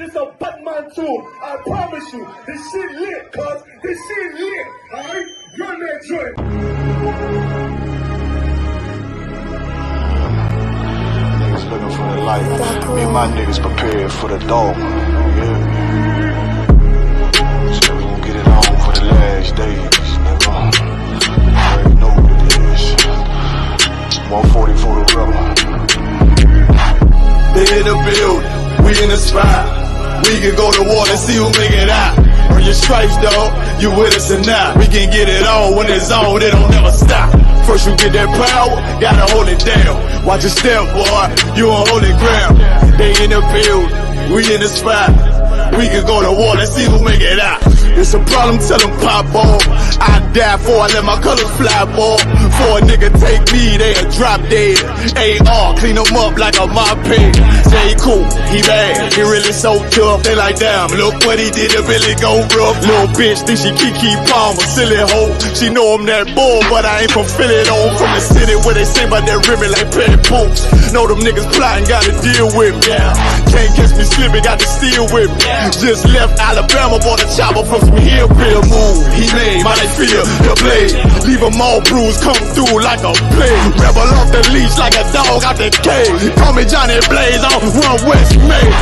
This a Batman tune. I promise you. This shit lit, cuz. This shit lit. Alright? Run that joint. Niggas looking for the light. Me and my niggas prepared for the dog. Yeah. So we gon' get it on for the last days, nigga. You already know what it is. 140 for the rubber. They in the building, we in the spot. We can go to war and see who make it out. Earn your stripes, dog, you with us or not. We can get it on when it's on, it don't never stop. First you get that power, gotta hold it down. Watch your step, boy, you on holy ground. They in the building, we in the spot. We can go to war and see who make it out. It's a problem, tell them pop off. I die for I let my colors fly, boy. For a nigga take me, they a drop dead. AR, clean them up like a mop pig. Say cool, he bad, he really so tough. They like, damn, look what he did, it really go rough. Little bitch think she Kiki Palmer, silly hoe. She know I'm that bull, but I ain't from Philly though. From the city where they sing about that ribbon like Pt.2. Know them niggas plotting, gotta deal with me. Can't catch me slipping, got to steal with me. Just left Alabama, bought a chopper from some hillbilly move. He made my life feel the blade. Leave them all bruised, come through like a plague. Rebel off the leash like a dog out the cage. Call me Johnny Blaze off One West Main.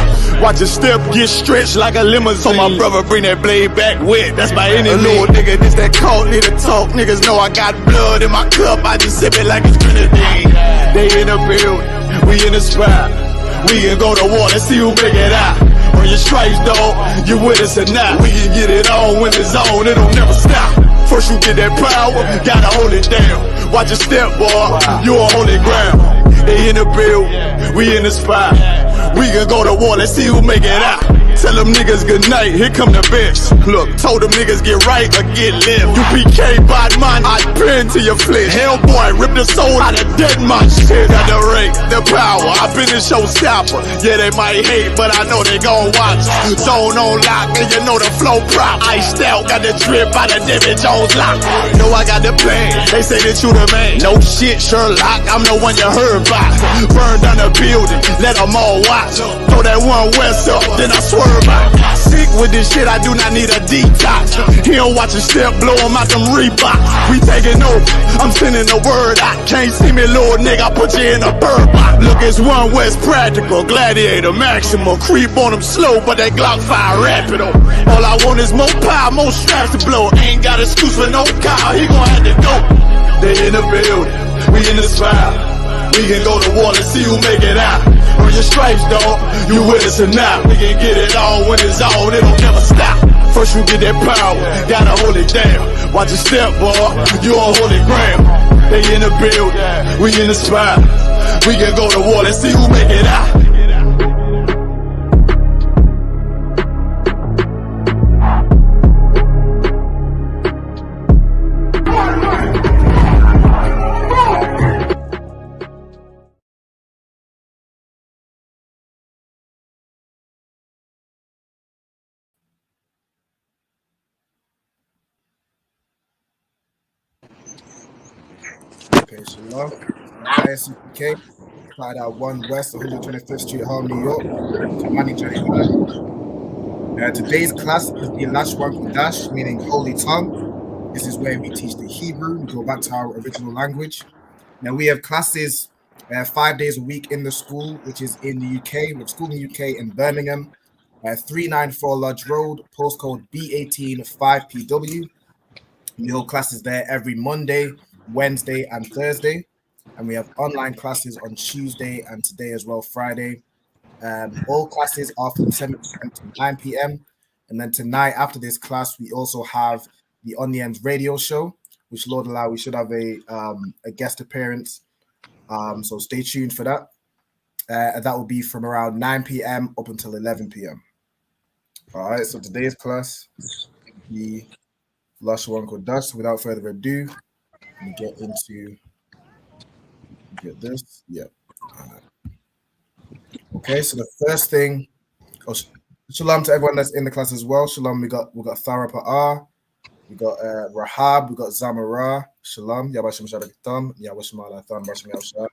Watch your step get stretched like a limousine. So my brother bring that blade back wet, that's my enemy. Little nigga, this that cult, need to talk. Niggas know I got blood in my cup, I just sip it like it's grenadine. They in the building, we in the spot. We can go to war and see who make it out. Earn your stripes, dog, you with us or not. We can get it on when it's on, it don't never stop. First you get that power, gotta hold it down. Watch your step, boy, you on holy ground. They in the building, we in the spot. We can go to war, let's see who make it out. Tell them niggas good night, here come the bitch. Look, told them niggas get right or get left. You PK bad man, I pin to your flesh. Hellboy, rip the soul out of dead man shit. Got the rate, the power, I been a showstopper. Yeah, they might hate, but I know they gon' watch. Zone on lock, and you know the flow prop. Iced out, got the drip out of David Jones lock. Know I got the plan, they say that you the man. No shit, Sherlock, I'm the one you heard about. Burn down the building, let them all watch. Throw that one west up, then I swerve. Sick with this shit, I do not need a detox. He don't watch a step, blow him out them Reeboks. We taking over, I'm sending the word out. Can't see me, little nigga, I put you in a bird box. Look, it's One West practical, gladiator, maximum. Creep on them slow, but they Glock 5 rapid. All I want is more power, more straps to blow. Ain't got excuse for no car, he gon' have to go. They in the building, we in the spot. We can go to war and see who make it out. Earn your stripes, dog, you with us or not. We can get it on when it's on, it don't never stop. First you get that power, gotta hold it down. Watch your step, boy, you on holy ground. They in the building, we in the spot. We can go to war and see who make it out. Okay, shalom. ISUPK, applied at 1 West, 125th Street, Harlem, New York. Manager. Today's class is the Lashawan Qadash, meaning holy tongue. This is where we teach the Hebrew. We go back to our original language. Now we have classes 5 days a week in the school, which is in the UK. We have school in the UK in Birmingham, 394 Lodge Road, postcode B18 5PW. We hold classes there every Monday, Wednesday, and Thursday. And we have online classes on Tuesday and today as well, Friday. All classes are from 7 p.m. to 9 p.m. And then tonight, after this class, we also have the On the Ends radio show, which, Lord allow, we should have a guest appearance. So stay tuned for that. That will be from around 9 p.m. up until 11 p.m. All right, so today's class, the Lashawan Qadash. So without further ado, we get this. Yep. Okay, so the first thing, shalom to everyone that's in the class as well. Shalom, we got Thara Pa'ar, we got Rahab, we got Zamara. Shalom, Yabashim Shadakitam, Yabashim Alatham, Bashim Yabshah.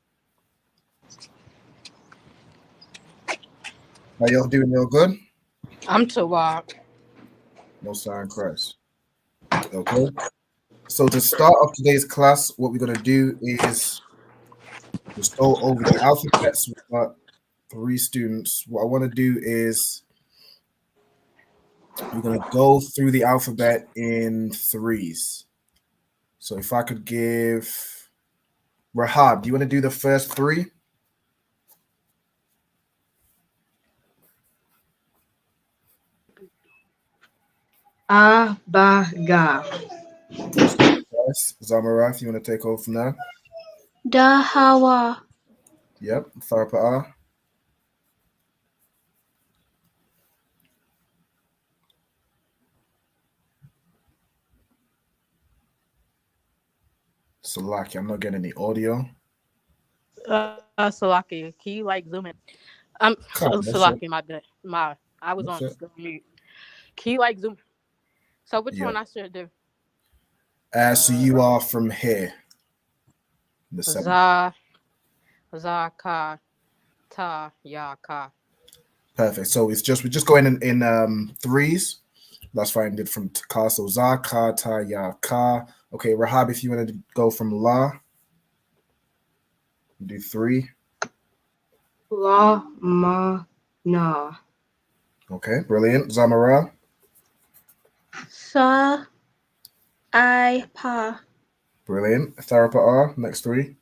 How y'all doing? Y'all good? I'm Tawab. No sign Christ. Okay. So to start off today's class, what we're gonna do is just go over the alphabets. We've got 3 students. What I want to do is we're gonna go through the alphabet in threes. So if I could give Rahab, do you want to do the first 3? Abaga. Yes. Zamara, if you want to take over from there. Dahawa. Yep. Tharpa. Salaki, I'm not getting any audio. Salaki, can you like zoom in? Salaki, my bad. I was on still mute. Can you like zoom? So which one I should do? So you are from here. The 7th. Za ka ta ya ka. Perfect. So we're just going in threes. That's fine. Did from ka. So za ka ta ya ka. Okay, Rahab, if you want to go from la, do 3. La ma na. Okay, brilliant. Zamara. Sa I pa. Brilliant. Tharapa. Next 3.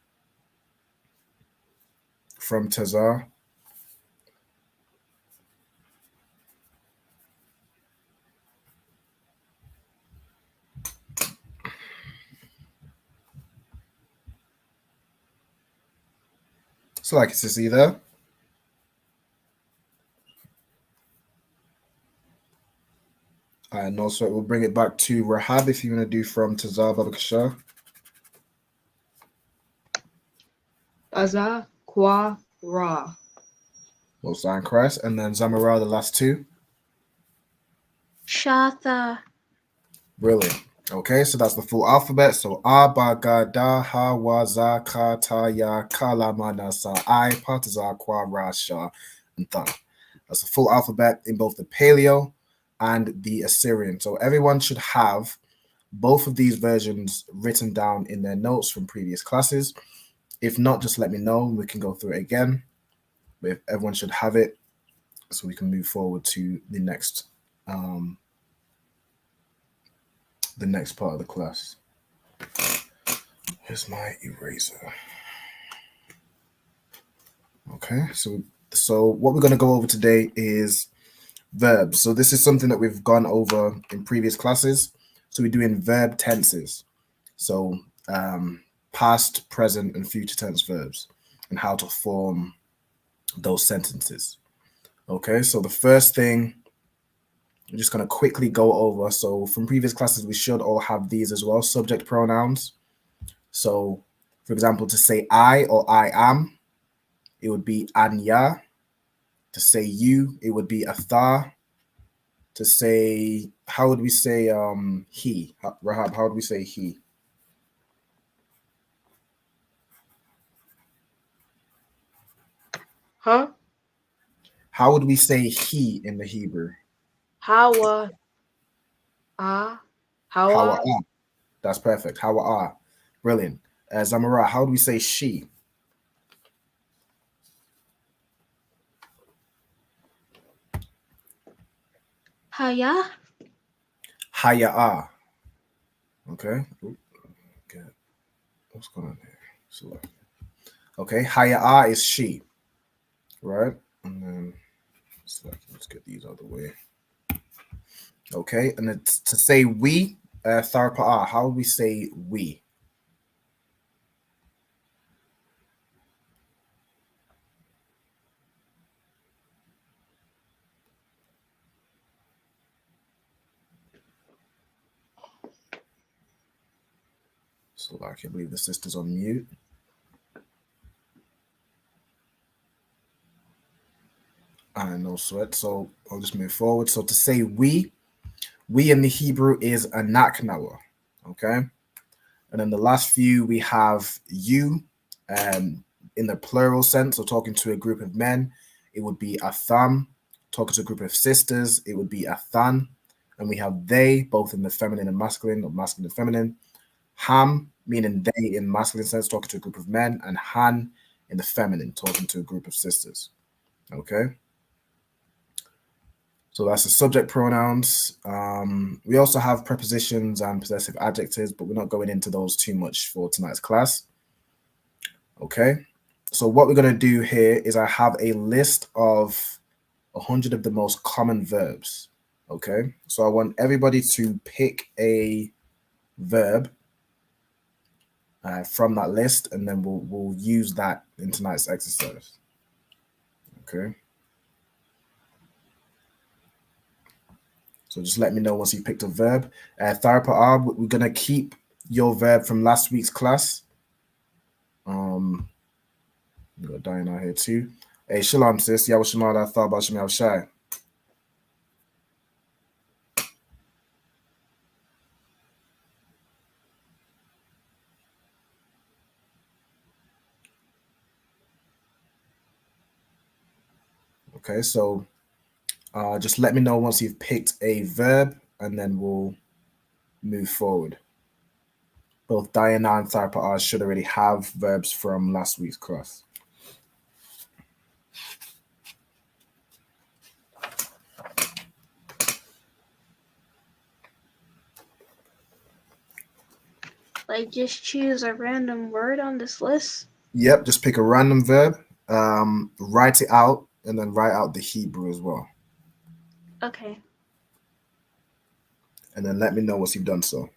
From Tazar. So like to see there. And also we'll bring it back to Rahab if you want to do from Tazar Babakashah. Aza kwa ra. Well sign Christ. And then Zamara, the last 2. Shatha. Brilliant. Okay, so that's the full alphabet. So Abaga Da Ha Wa Za Ka Ta Ya Kala Mana Sa I Pataza Kwa Ra Sha and Tha. That's the full alphabet in both the Paleo and the Assyrian. So everyone should have both of these versions written down in their notes from previous classes. If not, just let me know. We can go through it again. But everyone should have it so we can move forward to the next part of the class. Here's my eraser. Okay, so what we're going to go over today is verbs. So this is something that we've gone over in previous classes. So we're doing verb tenses. So past, present, and future tense verbs and how to form those sentences. Okay, so the first thing I'm just going to quickly go over. So from previous classes, we should all have these as well, subject pronouns. So, for example, to say I or I am, it would be anya. To say you, it would be atha. To say, how would we say he? Rahab, how would we say he? Huh? How would we say he in the Hebrew? Hawa. Hawa. That's perfect. Hawa. Brilliant. Zamara, how do we say she? Haya. Haya. Okay. What's going on here? Select. Okay. Haya is she. Right? And then let's get these out of the way. Okay. And then to say we, Tharpa, how would we say we? So I can't believe the sister's on mute. And no sweat. So I'll just move forward. So to say we in the Hebrew is anaknawa. Okay. And then the last few we have you in the plural sense. So talking to a group of men, it would be atham. talking to a group of sisters, it would be athan. And we have they, both in the feminine and masculine, or masculine and feminine. Ham, meaning they in masculine sense, talking to a group of men, and han in the feminine, talking to a group of sisters. Okay. So that's the subject pronouns. We also have prepositions and possessive adjectives, but we're not going into those too much for tonight's class. Okay. So what we're going to do here is I have a list of 100 of the most common verbs. Okay. So I want everybody to pick a verb from that list, and then we'll use that in tonight's exercise. Okay. So just let me know once you picked a verb. Tharpa, we're gonna keep your verb from last week's class. We got Diana here too. Hey, shalom sis. Yawashimala Thaba Shemel Shai. Okay, so just let me know once you've picked a verb, and then we'll move forward. Both Diana and Tharpa should already have verbs from last week's class. Like, just choose a random word on this list? Yep, just pick a random verb, write it out, and then write out the Hebrew as well. Okay. And then let me know once you've done so.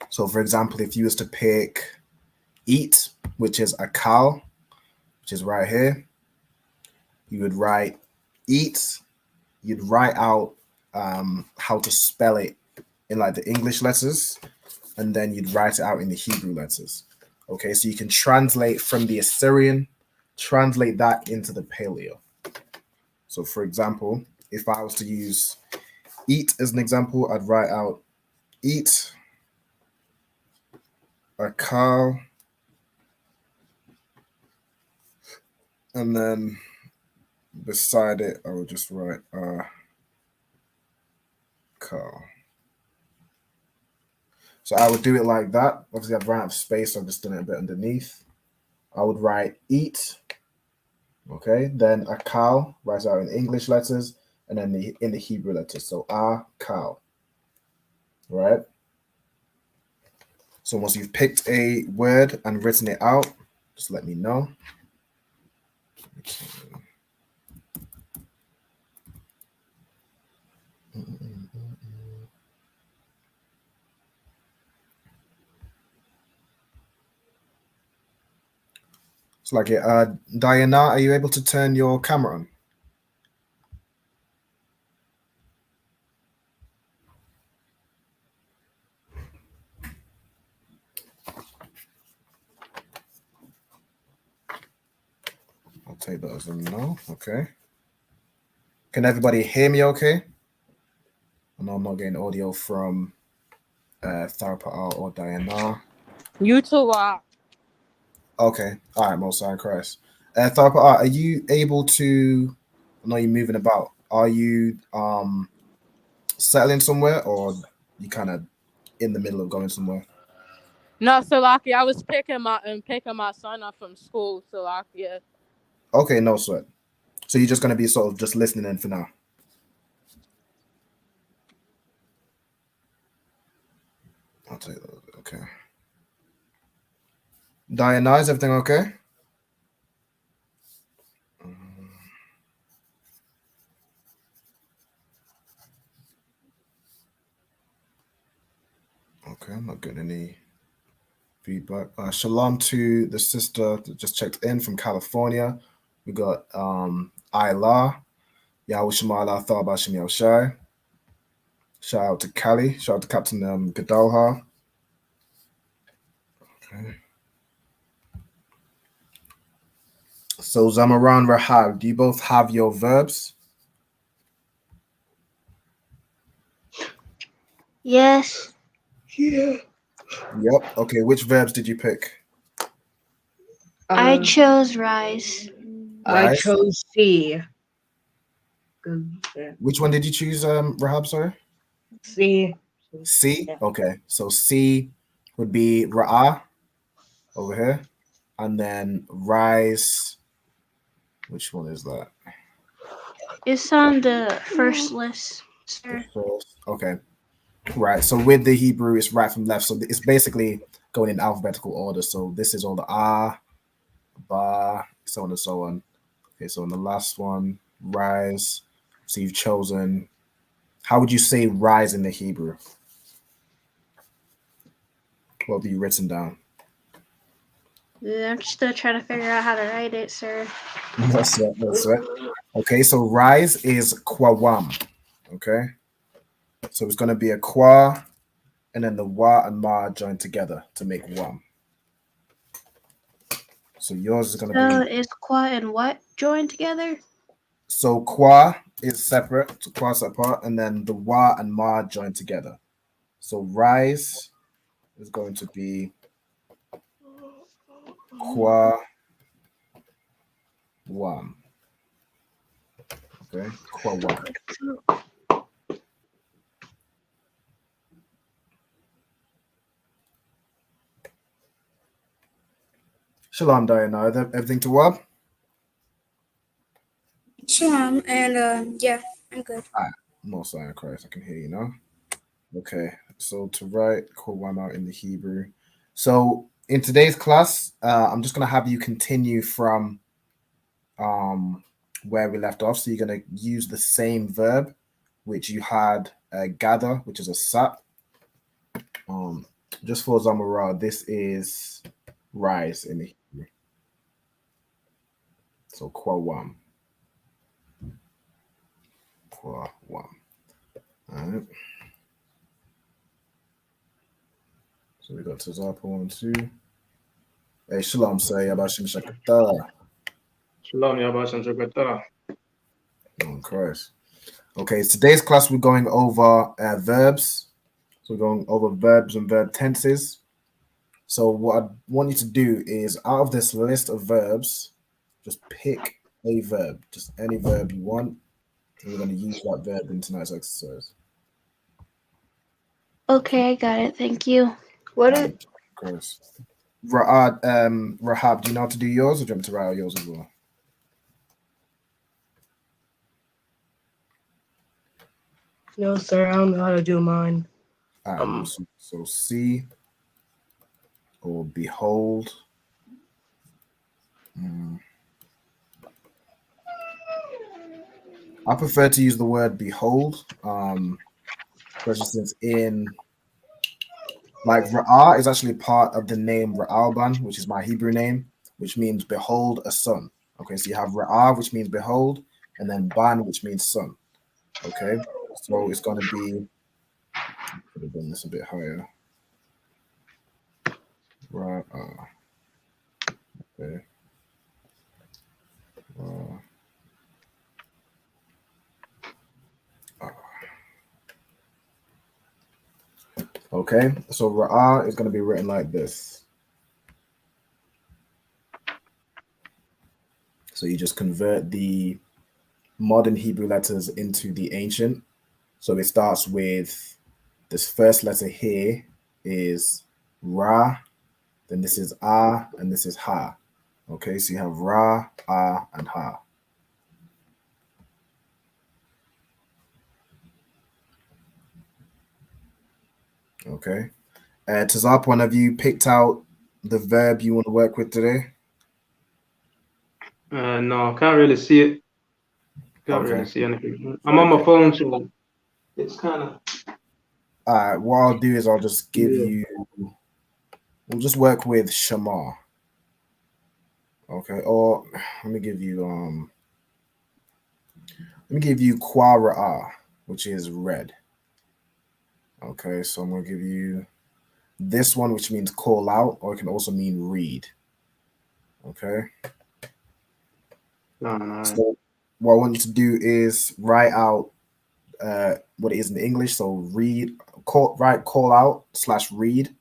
So, for example, if you was to pick eat, which is akal, which is right here, you would write eat. You'd write out how to spell it in like the English letters, and then you'd write it out in the Hebrew letters. Okay, so you can translate from the Assyrian, translate that into the Paleo. So, for example, if I was to use eat as an example, I'd write out eat, akal, and then beside it, I would just write akal. So I would do it like that. Obviously, I've run out of space, so I've just done it a bit underneath. I would write eat. Okay, then akal, write out in English letters, and then in the Hebrew letters. So akal. Right? So once you've picked a word and written it out, just let me know. It's like it. Diana, are you able to turn your camera on? I'll take that as a no. Okay. Can everybody hear me okay? I know I'm not getting audio from Tharpa or Diana. You too are. Okay. All right, Most High Christ. Tharpa, are you able to, I know you're moving about, are you settling somewhere, or you kind of in the middle of going somewhere? No, Salaki, I was picking my son up from school, Salaki. Okay, no sweat. So you're just going to be sort of just listening in for now? I'll take that. Okay. Diana, is everything okay? Okay, I'm not getting any feedback. Shalom to the sister that just checked in from California. We got Ayla. Yahushamala Thaba Shem Shai. Shout out to Cali. Shout out to Captain Gadalha. Okay. So Zamaran Rahab, do you both have your verbs? Yes. Yeah. Yep. Okay, which verbs did you pick? I chose rise. I chose C. Which one did you choose, Rahab? Sorry. C. C. Okay, so C would be Ra'ah over here, and then rise. Which one is that? It's on the first list, sir. First. Okay. Right. So with the Hebrew, it's right from left. So it's basically going in alphabetical order. So this is all the ba, so on and so on. Okay. So in the last one, rise. So you've chosen. How would you say rise in the Hebrew? What have you written down? I'm still trying to figure out how to write it, sir. That's it. That's it. Okay. So rise is kwawam. Okay. So it's going to be a kwa, and then the wa and ma joined together to make wam. So yours is going to So be. is qua and what joined together? So kwa is separate, so kwa is apart, and then the wa and ma joined together. So rise is going to be kwa wam. Okay, kwa wam. Shalom, Diana. Everything to Wab? Shalom, and yeah, I'm good. Most High in Christ, I can hear you now. Okay, so to write kwa wam out in the Hebrew. So in today's class, I'm just going to have you continue from where we left off. So you're going to use the same verb, which you had gather, which is a sap. Just for Zamara, this is rise in the Hebrew. So kwawam. Kwawam. Alright. So we got Tazapa 1 and 2. Hey, Shalom, say Abashim Shakata. Shalom, Yabashim Shakata. Oh, Christ. Okay, today's class we're going over verbs. So we're going over verbs and verb tenses. So what I want you to do is, out of this list of verbs, just pick a verb, just any verb you want, and we're going to use that verb in tonight's exercise. Okay, I got it. Thank you. What Of course. Rahab, do you know how to do yours, or do you want me to write out yours as well? No, sir. I don't know how to do mine. So see or behold. I prefer to use the word behold, for instance, in like Ra'ah is actually part of the name Ra'alban, which is my Hebrew name, which means behold a son. Okay, so you have Ra'ah, which means behold, and then Ban, which means son. Okay, so it's going to be, could have done this a bit higher. Ra'ah. Okay. Okay, so Ra'ah is going to be written like this. So you just convert the modern Hebrew letters into the ancient. So it starts with this first letter here is Ra, then this is Ah, and this is Ha. Okay, so you have Ra, Ah, and Ha. Okay. Tazap, have you picked out the verb you want to work with today? No, can't really see it. Can't really see anything. I'm on my phone, so it's kind of. All right, what I'll do is I'll just give you, we'll just work with Shamar. Okay, or let me give you Quara, which is red. Okay, so I'm gonna give you this one, which means call out, or it can also mean read. Okay. No. So what I want you to do is write out what it is in English. So call out / read,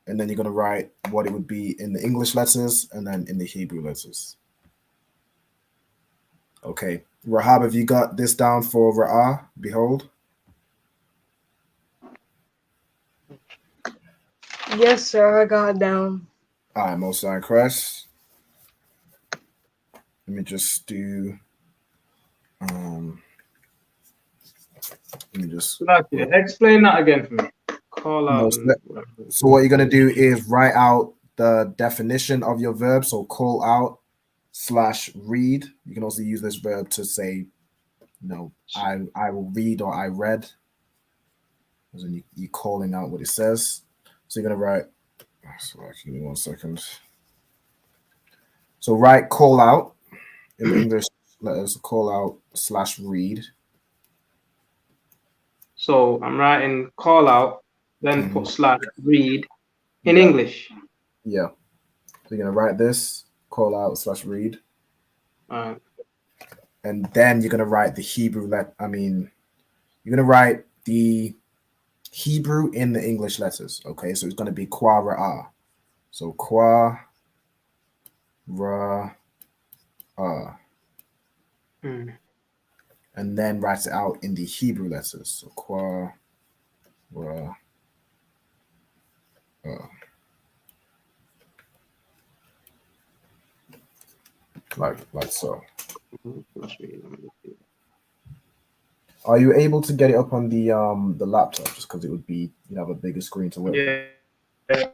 and then you're gonna write what it would be in the English letters and then in the Hebrew letters. Okay. Rahab, have you got this down for Ra'ah? Behold. Yes, sir. I got it down. All right, Most High Christ. Let me just do. Let me just. Explain that again for me. Call out. So what you're gonna do is write out the definition of your verb. So call out / read. You can also use this verb to say, I will read or I read. As in you're calling out what it says. So you're gonna write. Sorry, give me 1 second. So write call out in the English letters. Call out / read. So I'm writing call out, then put /read in English. Yeah. So you're gonna write this call out / read. And then you're gonna write the Hebrew you're gonna write the Hebrew in the English letters. Okay, so it's gonna be kwa ra'ah. So kwa ra'ah. And then write it out in the Hebrew letters. So kwa ra'ah. Like so. Are you able to get it up on the laptop? Just because it would be have a bigger screen to work with. I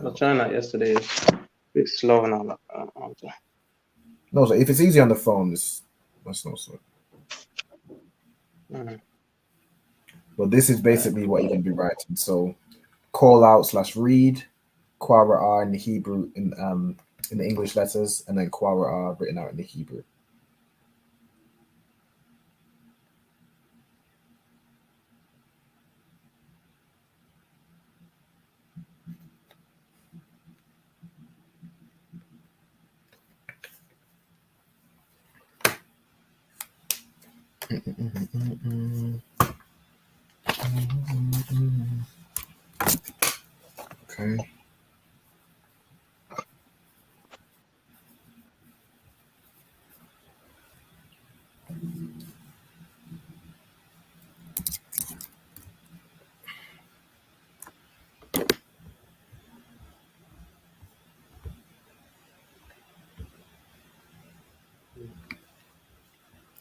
was trying that yesterday. It's a bit slow now. No, so if it's easy on the phone, that's no sweat. But this is basically what you can be writing. So call out / read, kwa ra'ah in the Hebrew in the English letters, and then kwa ra'ah written out in the Hebrew. Okay.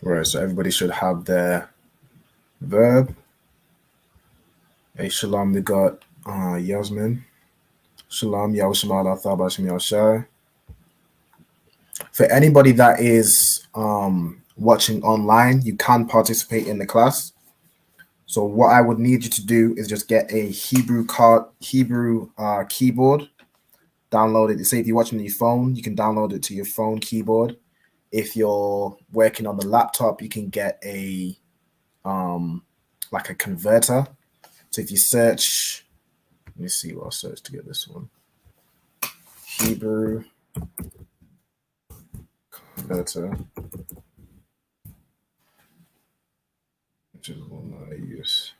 Right, so everybody should have their verb. Hey, shalom, we got Yasmin. Shalom, Yahushua Thabashim Yashai. For anybody that is watching online, you can participate in the class. So what I would need you to do is just get a Hebrew keyboard, download it. Say if you're watching on your phone, you can download it to your phone keyboard. If you're working on the laptop, you can get a like a converter. So if you search, let me see what I'll search to get this one. Hebrew converter, which is one that I use.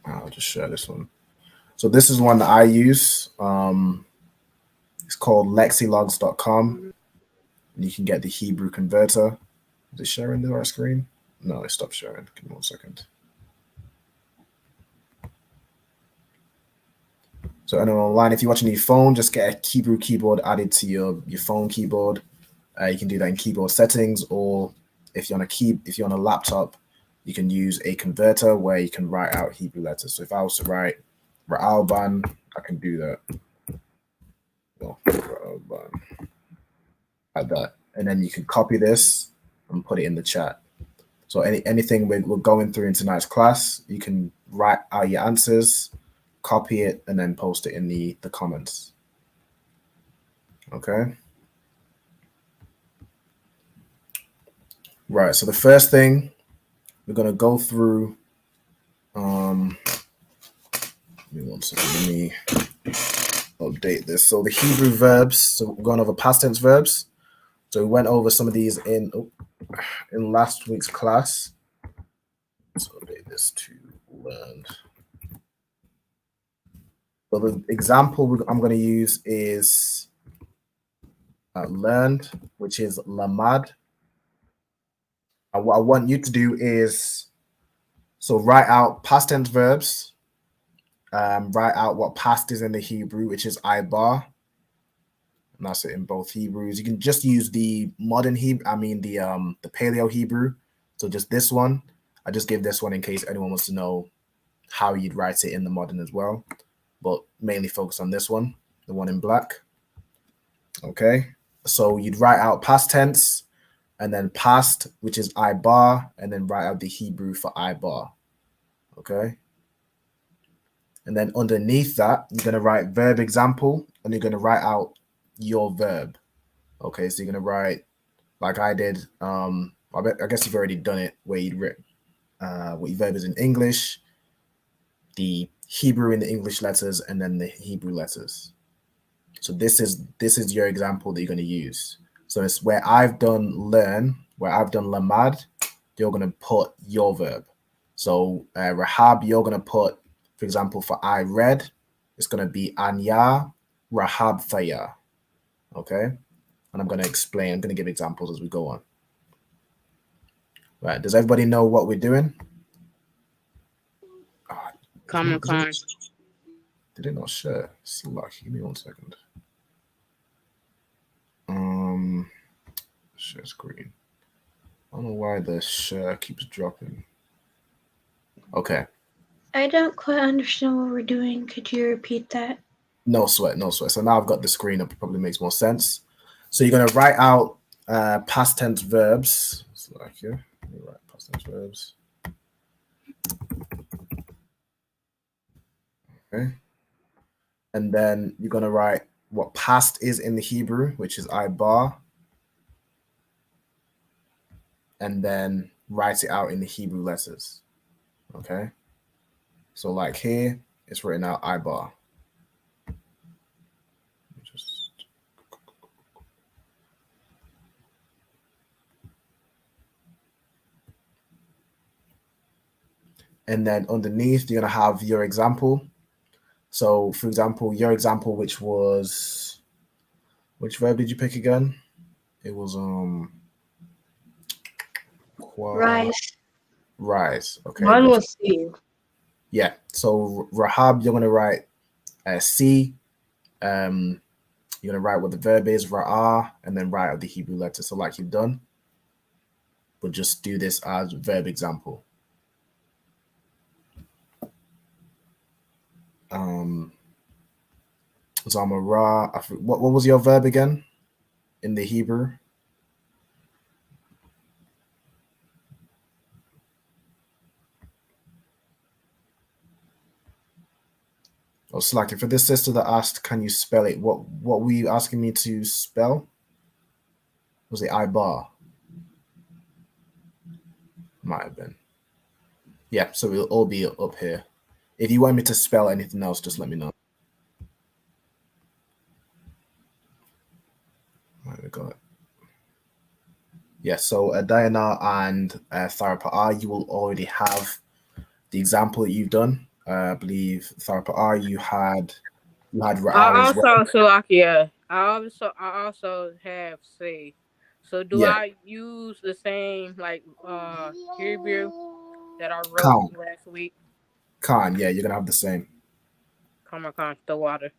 I'll just share this one. So this is one that I use. It's called lexilogs.com. And you can get the Hebrew converter. Is it sharing the right screen? No, it stopped sharing. Give me 1 second. So anyone online, if you're watching your phone, just get a Hebrew keyboard added to your phone keyboard. You can do that in keyboard settings, or if you're on a laptop, you can use a converter where you can write out Hebrew letters. So if I was to write Ra'alban, I can do that. Well, Ra'alban, like that, and then you can copy this and put it in the chat. So anything we're going through in tonight's class, you can write out your answers, copy it, and then post it in the comments. Okay. Right. So the first thing we're gonna go through. Give me 1 second. Let me update this. So the Hebrew verbs. So we're going over past tense verbs. So we went over some of these in last week's class. Let's update this to learned. So the example I'm going to use is learned, which is lamad. And what I want you to do is, so write out past tense verbs, write out what past is in the Hebrew, which is ibar. And that's it in both Hebrews. You can just use the modern Hebrew, the Paleo Hebrew. So just this one. I just give this one in case anyone wants to know how you'd write it in the modern as well. But mainly focus on this one, the one in black. Okay. So you'd write out past tense and then past, which is ibar, and then write out the Hebrew for ibar. Okay. And then underneath that, you're going to write verb example, and you're going to write out your verb. Okay, so you're going to write, like I did, I guess you've already done it, where you'd written what your verb is in English, the Hebrew in the English letters, and then the Hebrew letters. So this is your example that you're going to use. So it's where I've done learn, where I've done lamad, you're going to put your verb. So Rahab, you're going to put, for example, for I read, it's going to be Anya Rahab Thaya. Okay? And I'm going to explain, I'm going to give examples as we go on. Right, does everybody know what we're doing? Come on. Did it not share? So lucky. Give me 1 second. Share screen. I don't know why the share keeps dropping. Okay. I don't quite understand what we're doing. Could you repeat that? No sweat. So now I've got the screen up. It probably makes more sense. So you're going to write out past tense verbs. So like here, let me write past tense verbs. Okay. And then you're going to write what past is in the Hebrew, which is ibar. And then write it out in the Hebrew letters. Okay. So like here, it's written out ibar. And then underneath, you're going to have your example. So, for example, your example, which verb did you pick again? It was rise. Okay. Mine was C. Yeah. So Rahab, you're going to write C. You're going to write what the verb is, ra'ah, and then write out the Hebrew letter. So like you've done, but just do this as verb example. Zamara, what was your verb again in the Hebrew? Oh, Slacky, for this sister that asked, can you spell it? What were you asking me to spell? Was it ibar? Might have been. Yeah, so it'll all be up here. If you want me to spell anything else, just let me know. Right, we got it. Yeah, so Diana and Tharapa'ar, you will already have the example that you've done. I believe Tharapa'ar, you had I also have C. So do I use the same Hebrew that I wrote last week? Yeah, you're gonna have the same. Come on, the water.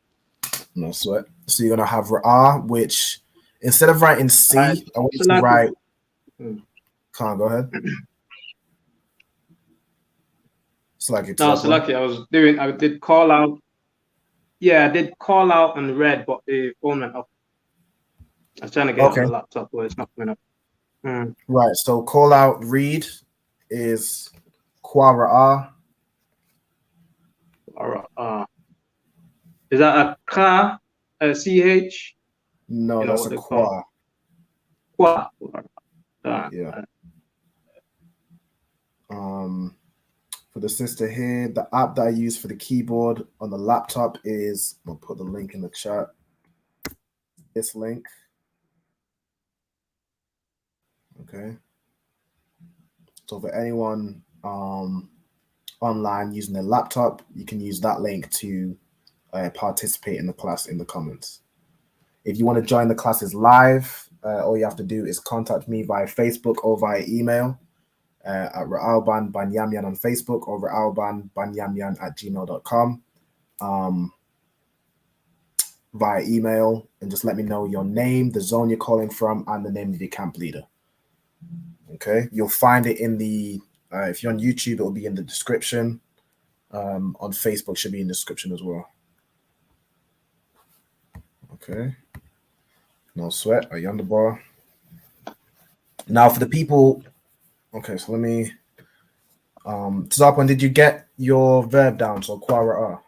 No sweat. So you're gonna have Ra'ah, which instead of writing C, I want you to write. Khan, go ahead. Selaki, I did call out. Yeah, I did call out and read, but the phone went off. I was trying to get on the laptop, but it's not coming up. Right, so call out read is Quara. Is that a ka, a ch? No, that's a qua. Qua. Yeah. For the sister here, the app that I use for the keyboard on the laptop is, I'll put the link in the chat. This link. Okay. So for anyone online using their laptop, you can use that link to participate in the class in the comments. If you want to join the classes live, all you have to do is contact me via Facebook or via email at Ra'alban Banyamyan on Facebook or ra'albanbanyamyan@gmail.com via email, and just let me know your name, the zone you're calling from, and the name of your camp leader. Okay, you'll find it in the, if you're on YouTube, it will be in the description. On Facebook, should be in the description as well. Okay, no sweat, a yonder bar. Now for the people, okay, so let me, Tzapwan, did you get your verb down? So Quara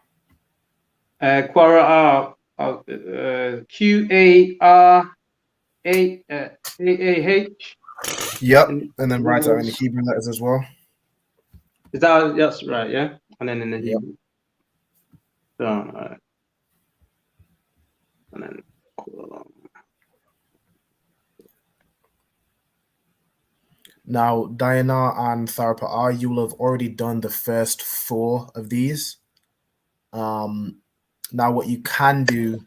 Quara Q-A-R-A-A-H. Yep, and then write out in the Hebrew letters as well. Is that, that's right, yeah? And then in the Yep. Hebrew. All right. And then now, Diana and Tharpa, you will have already done the first 4 of these. Now, what you can do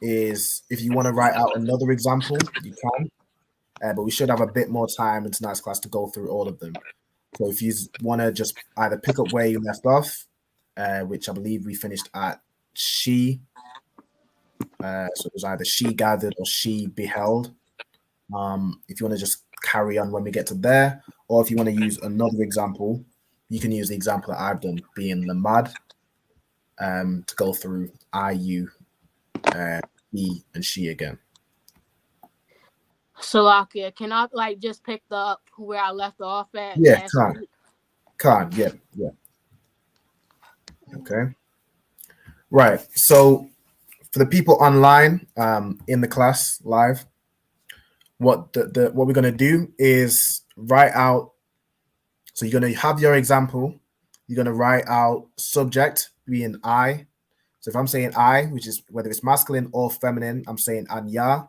is, if you want to write out another example, you can. But we should have a bit more time in tonight's class to go through all of them. So if you want to just either pick up where you left off, which I believe we finished at she. So it was either she gathered or she beheld. If you want to just carry on when we get to there, or if you want to use another example, you can use the example that I've done, being lamad, to go through I, you, he, and she again. Salakia, can I like just pick up where I left off at? Yeah, last week? Khan, yeah. Okay. Right. So for the people online, in the class live, what we're gonna do is write out. So you're gonna have your example. You're gonna write out subject being I. So if I'm saying I, which is whether it's masculine or feminine, I'm saying anya.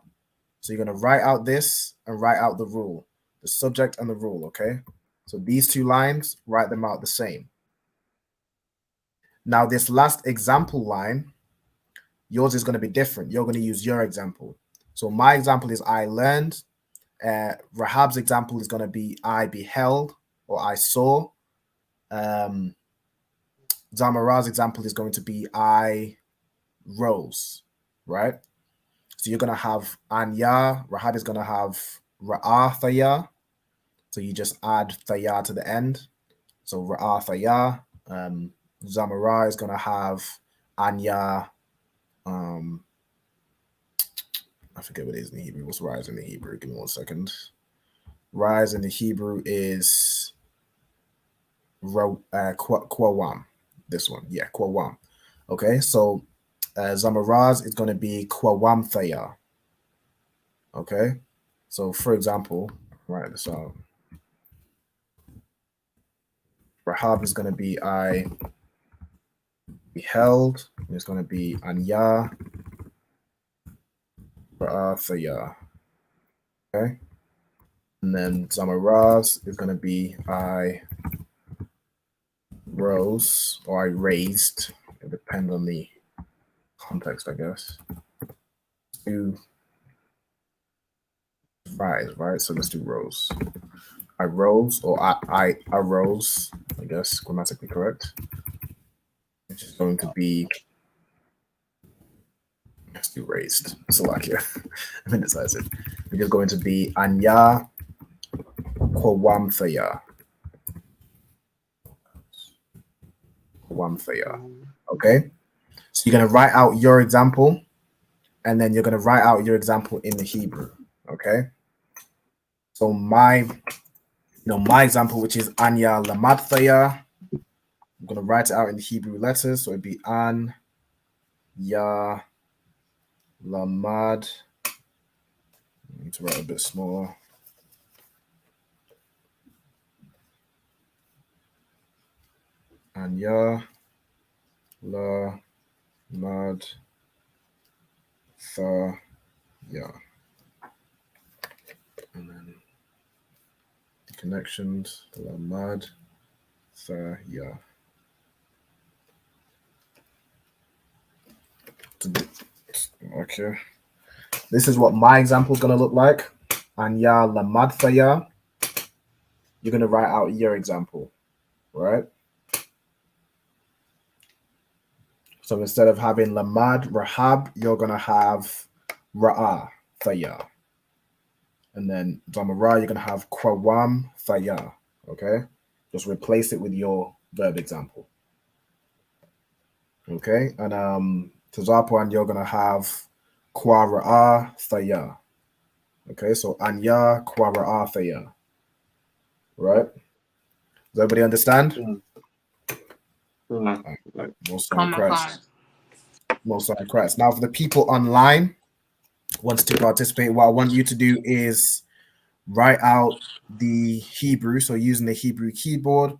So you're gonna write out this and write out the rule, the subject and the rule. Okay. So these 2 lines, write them out the same. Now this last example line, yours is going to be different. You're going to use your example. So my example is I learned. Rahab's example is going to be I beheld or I saw. Zamara's example is going to be I rose, right? So you're going to have Anya. Rahab is going to have Ra'ah Thaya. So you just add Thaya to the end. So Ra'ah Thaya. Zamara is going to have Anya. I forget what it is in the Hebrew. What's rise in the Hebrew? Give me 1 second. Rise in the Hebrew is Kwawam. This one. Yeah, Kwawam. Okay, so Zamaraz is going to be Kwawam Thaya. Okay, so for example, write this out. Rahab is going to be I beheld. It's going to be Anya Thaya. Okay, and then Zamaraz is going to be I rose or I raised. It depends on the context, I guess. Do rise, right? So let's do rose. I rose, or I arose, I guess, grammatically correct. Which is going to be, let's do raised. Slovakia. I'm indecisive. Which is going to be Anya Kwawamthaya. Okay? So you're going to write out your example, and then you're going to write out your example in the Hebrew. Okay? So my example, which is Anya Lamadthaya, I'm going to write it out in the Hebrew letters. So it'd be An, Ya, Lamad. I need to write a bit smaller. Anya, La, Mad, Tha, Ya. And then the connections, Lamad, Tha, Ya. Okay. This is what my example is going to look like. Anya lamad thaya. You're going to write out your example, right? So instead of having lamad rahab, you're going to have ra'a thaya. And then damara, you're going to have kwawam thaya. Okay? Just replace it with your verb example. Okay? And Tazapuan, you're going to have kwa ra'a thaya. Okay? So anya kwa ra'a thaya. Right? Does everybody understand? Most of Christ. Now, for the people online wants to participate, what I want you to do is write out the Hebrew. So using the Hebrew keyboard,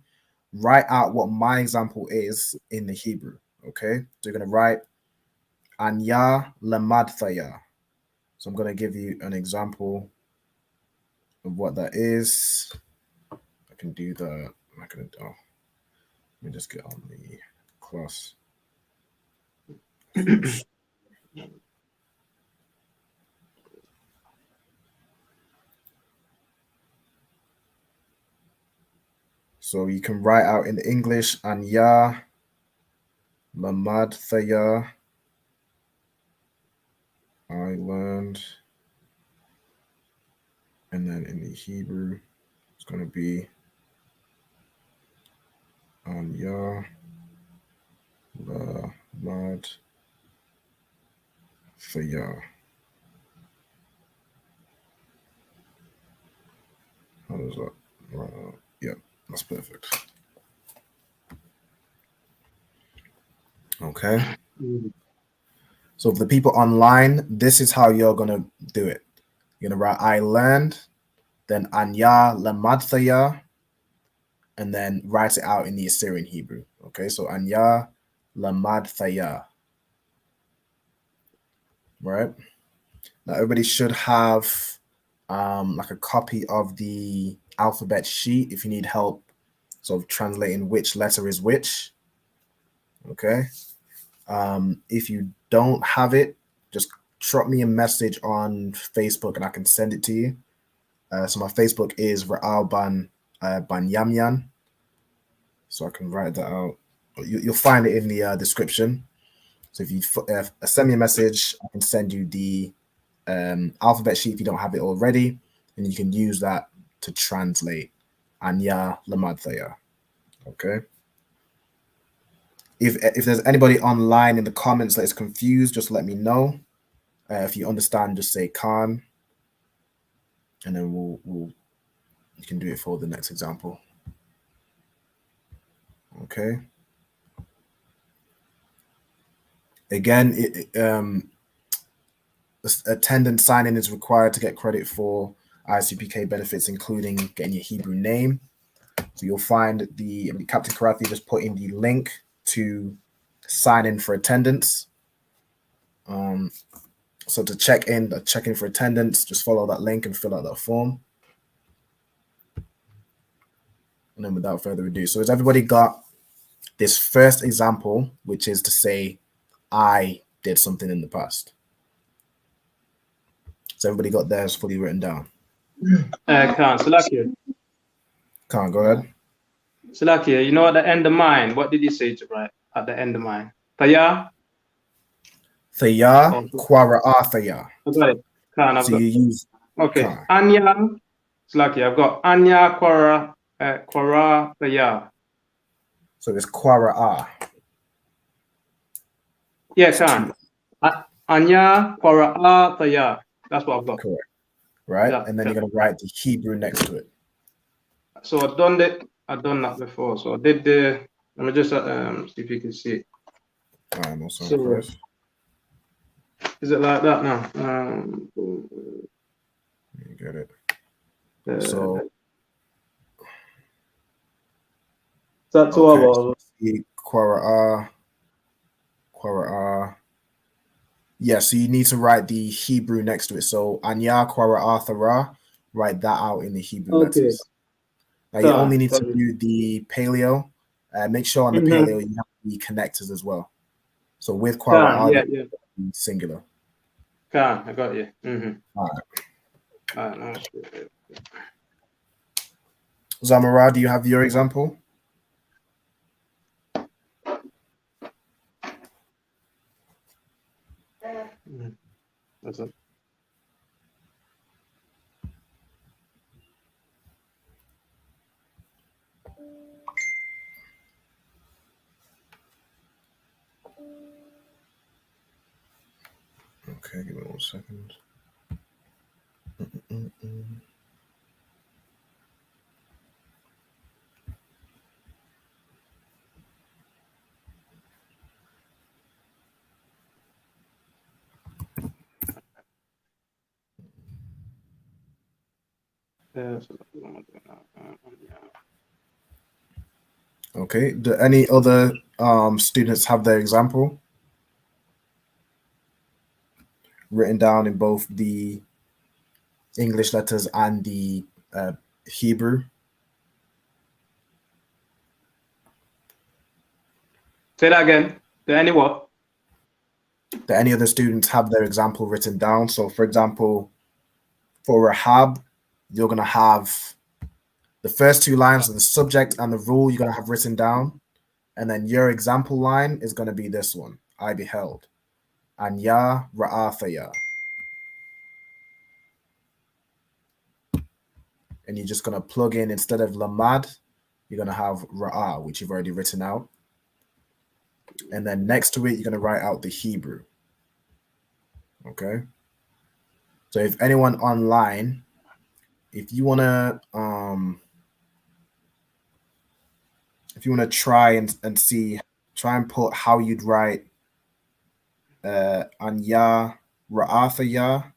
write out what my example is in the Hebrew. Okay, so you're gonna write Anya lamad thaya. So I'm gonna give you an example of what that is. I can do the. I'm not gonna. Oh, let me just get on the class. So you can write out in English Anya lamad thaya. I learned, and then in the Hebrew, it's going to be Anya lamad thaya. How does that? Yeah, that's perfect. Okay. So for the people online, this is how you're going to do it. You're going to write I learned, then Anya lamad thaya, and then write it out in the Assyrian Hebrew. Okay, so Anya lamad thaya. Right? Now everybody should have like a copy of the alphabet sheet if you need help sort of translating which letter is which. Okay. If you don't have it, just drop me a message on Facebook and I can send it to you. So my Facebook is Ra'al Banyamyan. So I can write that out. You'll find it in the description. So if you send me a message, I can send you the alphabet sheet if you don't have it already, and you can use that to translate Anya lamad thaya. Okay. If there's anybody online in the comments that is confused, just let me know. If you understand, just say Khan, and then you can do it for the next example. Okay. Again, attendance sign-in is required to get credit for ISUPK benefits, including getting your Hebrew name. So you'll find Captain Karathi just put in the link to sign in for attendance. So to check in for attendance, just follow that link and fill out that form. And then without further ado, so has everybody got this first example, which is to say, I did something in the past? So everybody got theirs fully written down? Khan, Salakia. Khan, go ahead. Salakia, you know at the end of mine, what did you say to write at the end of mine? Thaya? Thaya, Kwara'a Thaya. Okay, Khan, so you use okay. Anya, Salakia, I've got Anya Kwara Thaya. So it's Kwara'a. Yeah, Khan. Anya Kwara'a Thaya. That's what I've got. Correct. Right? Yeah, and then you're going to write the Hebrew next to it. So I've done that before. So I did let me just see if you can see it. So, is it like that now? You get it. So that's all. Kwara'a. Yeah, so you need to write the Hebrew next to it. So Anya Kwara'a Thara, write that out in the Hebrew letters. Now you only need to do the paleo. Make sure on the paleo you have the connectors as well. So with Kwara'a, singular. I got you. All right. No. Zamara, do you have your example? That's it. Okay, give me 1 second. Okay. Do any other students have their example written down in both the English letters and the Hebrew? Say that again. Do any what? Do any other students have their example written down? So, for example, for Rahab, you're going to have the first 2 lines of the subject and the rule you're going to have written down. And then your example line is going to be this one, I beheld. And Ya Ra'athaya. And you're just going to plug in, instead of Lamad, you're going to have Ra'ah, which you've already written out. And then next to it, you're going to write out the Hebrew. Okay. So if anyone online, if you want to try and see, try and put how you'd write Anya Ra'athaya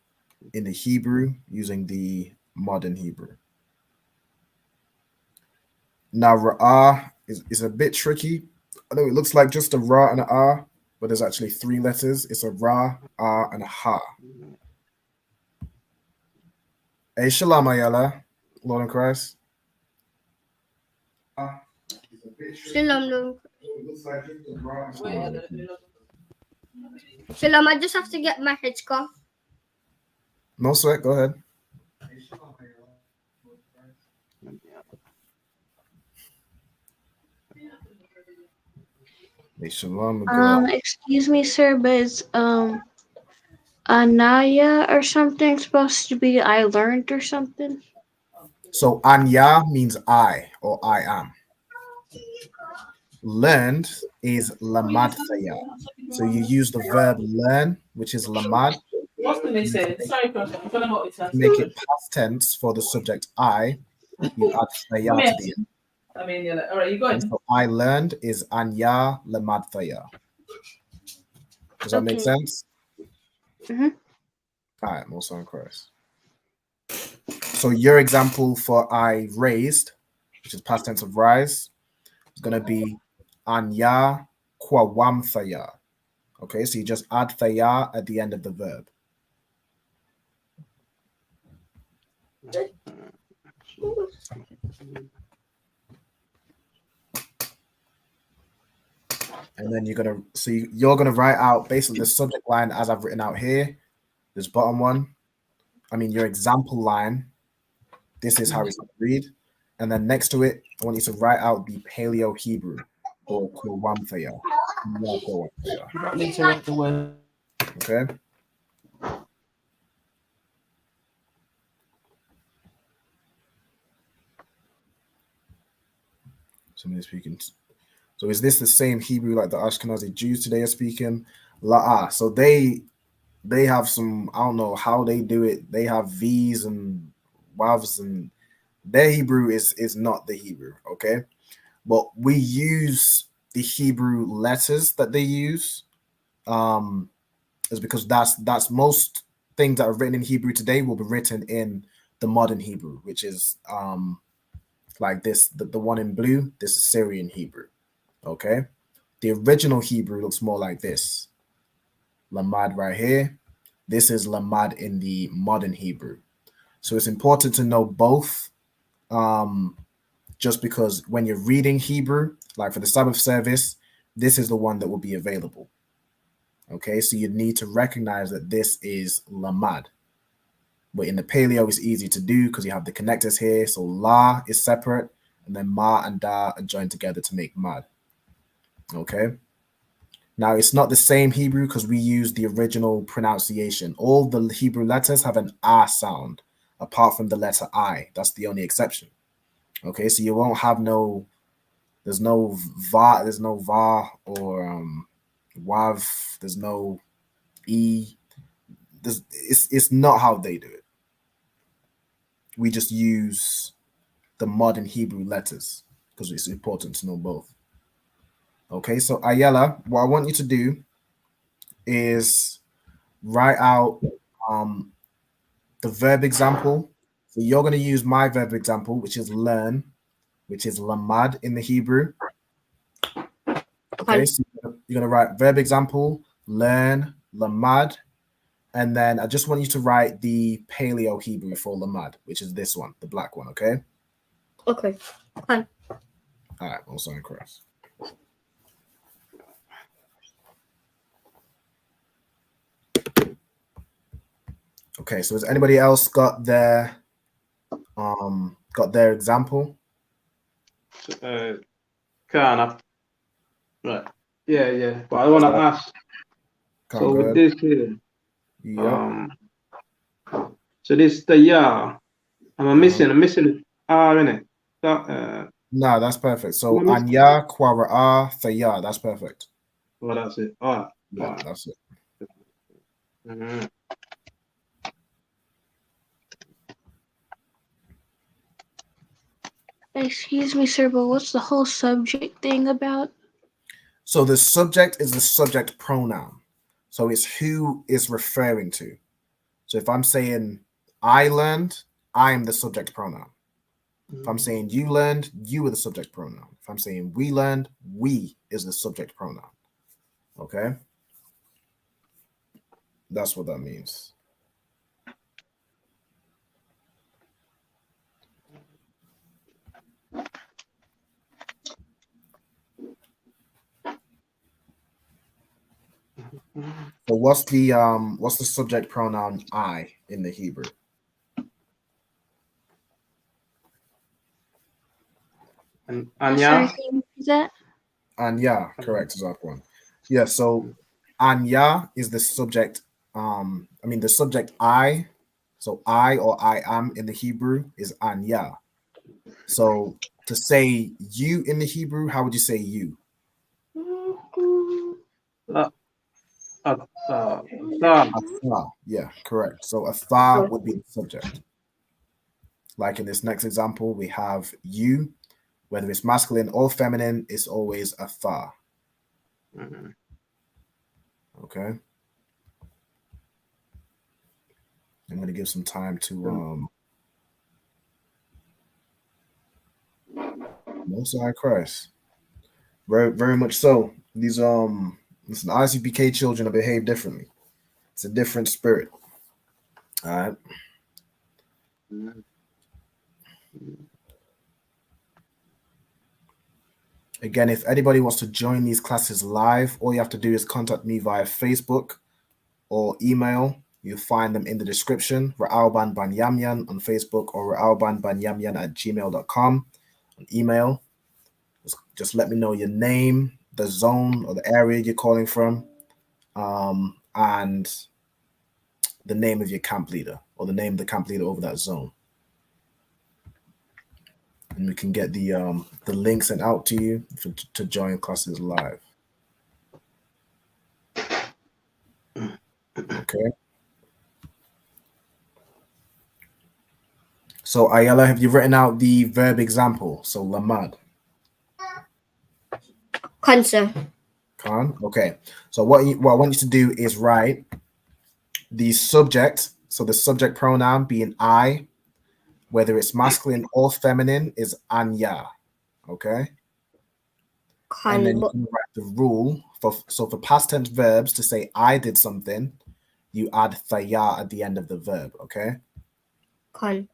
in the Hebrew using the modern Hebrew. Now Ra'ah is a bit tricky. I know it looks like just a Ra and a Ah, but there's actually 3 letters. It's a Ra, Ah, and a Ha. Hey, Shalom Ayala, Lord in Christ. Shalom, Lord. Shalom, I just have to get my headscarf. No sweat, go ahead. Hey, Shalom. Excuse me, sir, but it's Anaya or something supposed to be I learned or something? So Anya means I or I am. Learned is lamad thaya. So you use the verb learn, which is lamad. To make it past tense for the subject I, you add thaya to the end. All right, you got it. So I learned is anya lamad thaya. Does that make sense? Mm-hmm. All right, most on Christ. So your example for I raised, which is past tense of rise, is going to be anya kwawam thaya. Okay, so you just add thaya at the end of the verb. And then you're gonna write out basically the subject line as I've written out here. This bottom one, your example line. This is how it's gonna read. And then next to it, I want you to write out the Paleo Hebrew or Kwamthaya. Okay. Somebody speaking. So is this the same Hebrew like the Ashkenazi Jews today are speaking? La'ah. So they have some, I don't know how they do it. They have V's and Wavs, and their Hebrew is not the Hebrew, okay? But we use the Hebrew letters that they use, is because that's most things that are written in Hebrew today will be written in the modern Hebrew, which is like this, the one in blue. This is Syrian Hebrew, okay? The original Hebrew looks more like this. Lamad right here. This is Lamad in the modern Hebrew. So it's important to know both, just because when you're reading Hebrew, like for the Sabbath service, this is the one that will be available. Okay, so you'd need to recognize that this is lamad. But in the paleo, it's easy to do because you have the connectors here. So la is separate, and then ma and da are joined together to make mad. Okay. Now, it's not the same Hebrew because we use the original pronunciation. All the Hebrew letters have an ah sound, apart from the letter I. That's the only exception. Okay, so you won't have there's no va or wav, there's no e. It's not how they do it. We just use the modern Hebrew letters because it's important to know both. Okay, so Ayala, what I want you to do is write out the verb example. So you're going to use my verb example, which is learn, which is lamad in the Hebrew. Okay, so you're going to write verb example, learn, lamad, and then I just want you to write the paleo Hebrew for lamad, which is this one, the black one, okay? Okay. Fine. All right, also in cross. Okay, so has anybody else got their example? Right. Yeah. But I want to ask. So with this here, so this the I'm missing R in it. No, that's perfect. So anya kwara thaya, that's perfect. Well, that's it. All right. Yeah, that's it. Mm-hmm. Excuse me, sir, but what's the whole subject thing about? So the subject is the subject pronoun. So it's who is referring to. So if I'm saying I learned, I am the subject pronoun. If I'm saying you learned, you are the subject pronoun. If I'm saying we learned, we is the subject pronoun. Okay? That's what that means. So what's the subject pronoun I in the Hebrew? Anya. Is that? Anya, correct, is that one. Yeah, so Anya is the subject. The subject I. So I or I am in the Hebrew is Anya. So to say you in the Hebrew, how would you say you? Yeah, correct. So atha would be the subject. Like in this next example, we have you. Whether it's masculine or feminine, it's always atha. Mm-hmm. Okay. I'm going to give some time to Most High Christ. Very, very much so. These listen, ISUPK children behave differently. It's a different spirit. All right. Again, if anybody wants to join these classes live, all you have to do is contact me via Facebook or email. You'll find them in the description. Ra'alban Banyamyan on Facebook or ra'albanbanyamyan@gmail.com on email. Just let me know your name, the zone or the area you're calling from, and the name of your camp leader or the name of the camp leader over that zone. And we can get the link sent out to you to join classes live. Okay. So Ayala, have you written out the verb example? So lamad. Can, sir. Can? Okay. So what I want you to do is write the subject. So the subject pronoun being I, whether it's masculine or feminine, is anya. Okay. And then you can write the rule for past tense verbs to say I did something, you add thaya at the end of the verb. Okay. Can.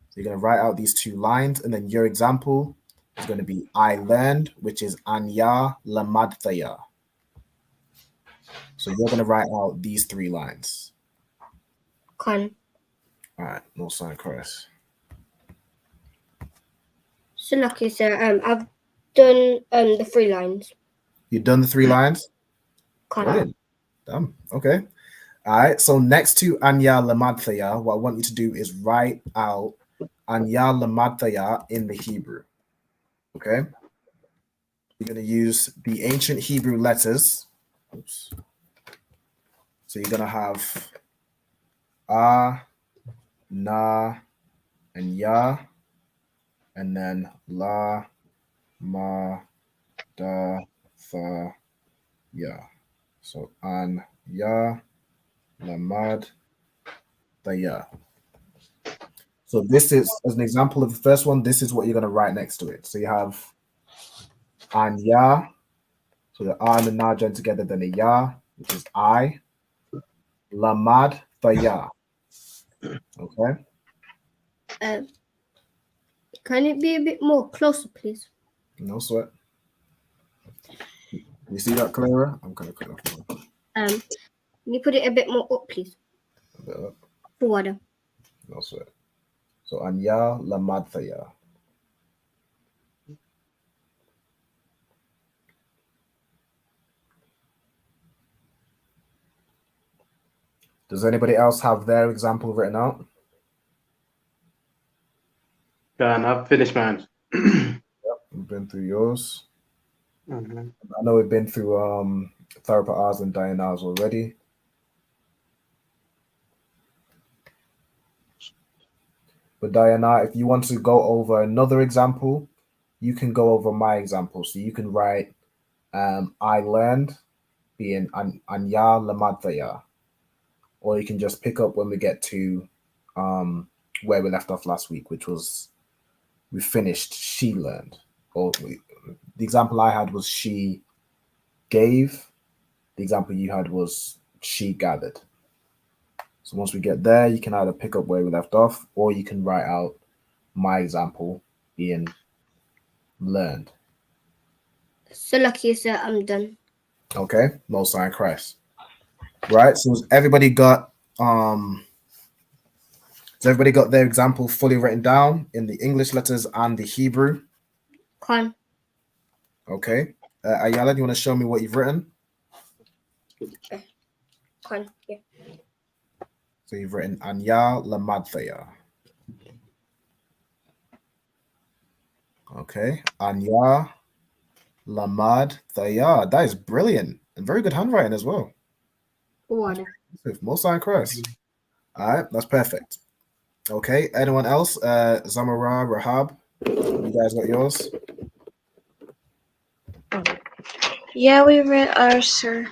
So you're going to write out these two lines, and then your example is going to be I learned, which is anya lamad thaya. So you're going to write out these 3 lines. Con. All right, no sign, Chris. So lucky, sir. I've done the 3 lines. You've done the 3 lines? Con. Brilliant. Done. Okay. All right. So next to Anya Lamadthaya, what I want you to do is write out Anya Lamadthaya in the Hebrew. Okay. You're going to use the ancient Hebrew letters. Oops. So you're going to have A, Na, and Ya, and then La, Ma, Da, Tha, Ya. So An, Ya, Lamad, Daya. So this is, as an example of the first one, this is what you're going to write next to it. So you have An Ya, so the A and the Na join together, then a Ya, which is I, Lamad, Daya. Okay. Can it be a bit more closer, please? No sweat. You see that, Clara? I'm going to cut off more. Can you put it a bit more up, please? A bit up. For water. No sweat. So Anya Lamadthaya. Does anybody else have their example written out? And I've finished mine. Yep, we've been through yours. Mm-hmm. I know we've been through Therapa's and Diana's already. But Diana, if you want to go over another example, you can go over my example. So you can write I learned being Anya Lamadthaya. Or you can just pick up when we get to where we left off last week, which was we finished she learned. The example I had was she gave. The example you had was she gathered. So once we get there, you can either pick up where we left off, or you can write out my example being learned. So lucky, sir. I'm done. Okay, no sign Christ. Right. So has everybody got their example fully written down in the English letters and the Hebrew? Con. Okay. Ayala, do you want to show me what you've written? Con. Yeah. So you've written Anya Lamadthaya. Okay. Anya Lamadthaya. That is brilliant. And very good handwriting as well. Water. Most sign Christ. All right. That's perfect. Okay. Anyone else? Zamara, Rahab, you guys got yours? Yeah, we read ours, sir.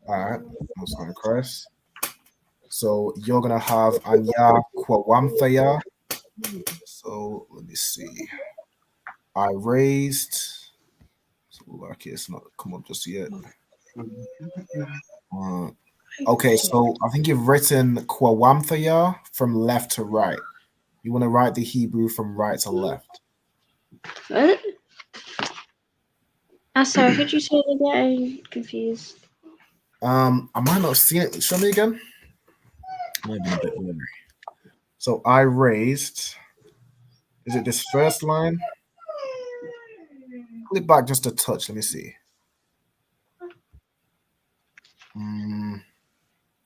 All right. Most sign Christ. So you're going to have Anya Kwawamthaya. So let me see. I raised. So lucky it's not come up just yet. Okay, so I think you've written Kwawamthaya from left to right. You want to write the Hebrew from right to left. What? Sorry, could you say it again? I'm confused. I might not have seen it. Show me again. Might be a bit blurry. So I raised. Is it this first line? Pull it back just a touch. Let me see.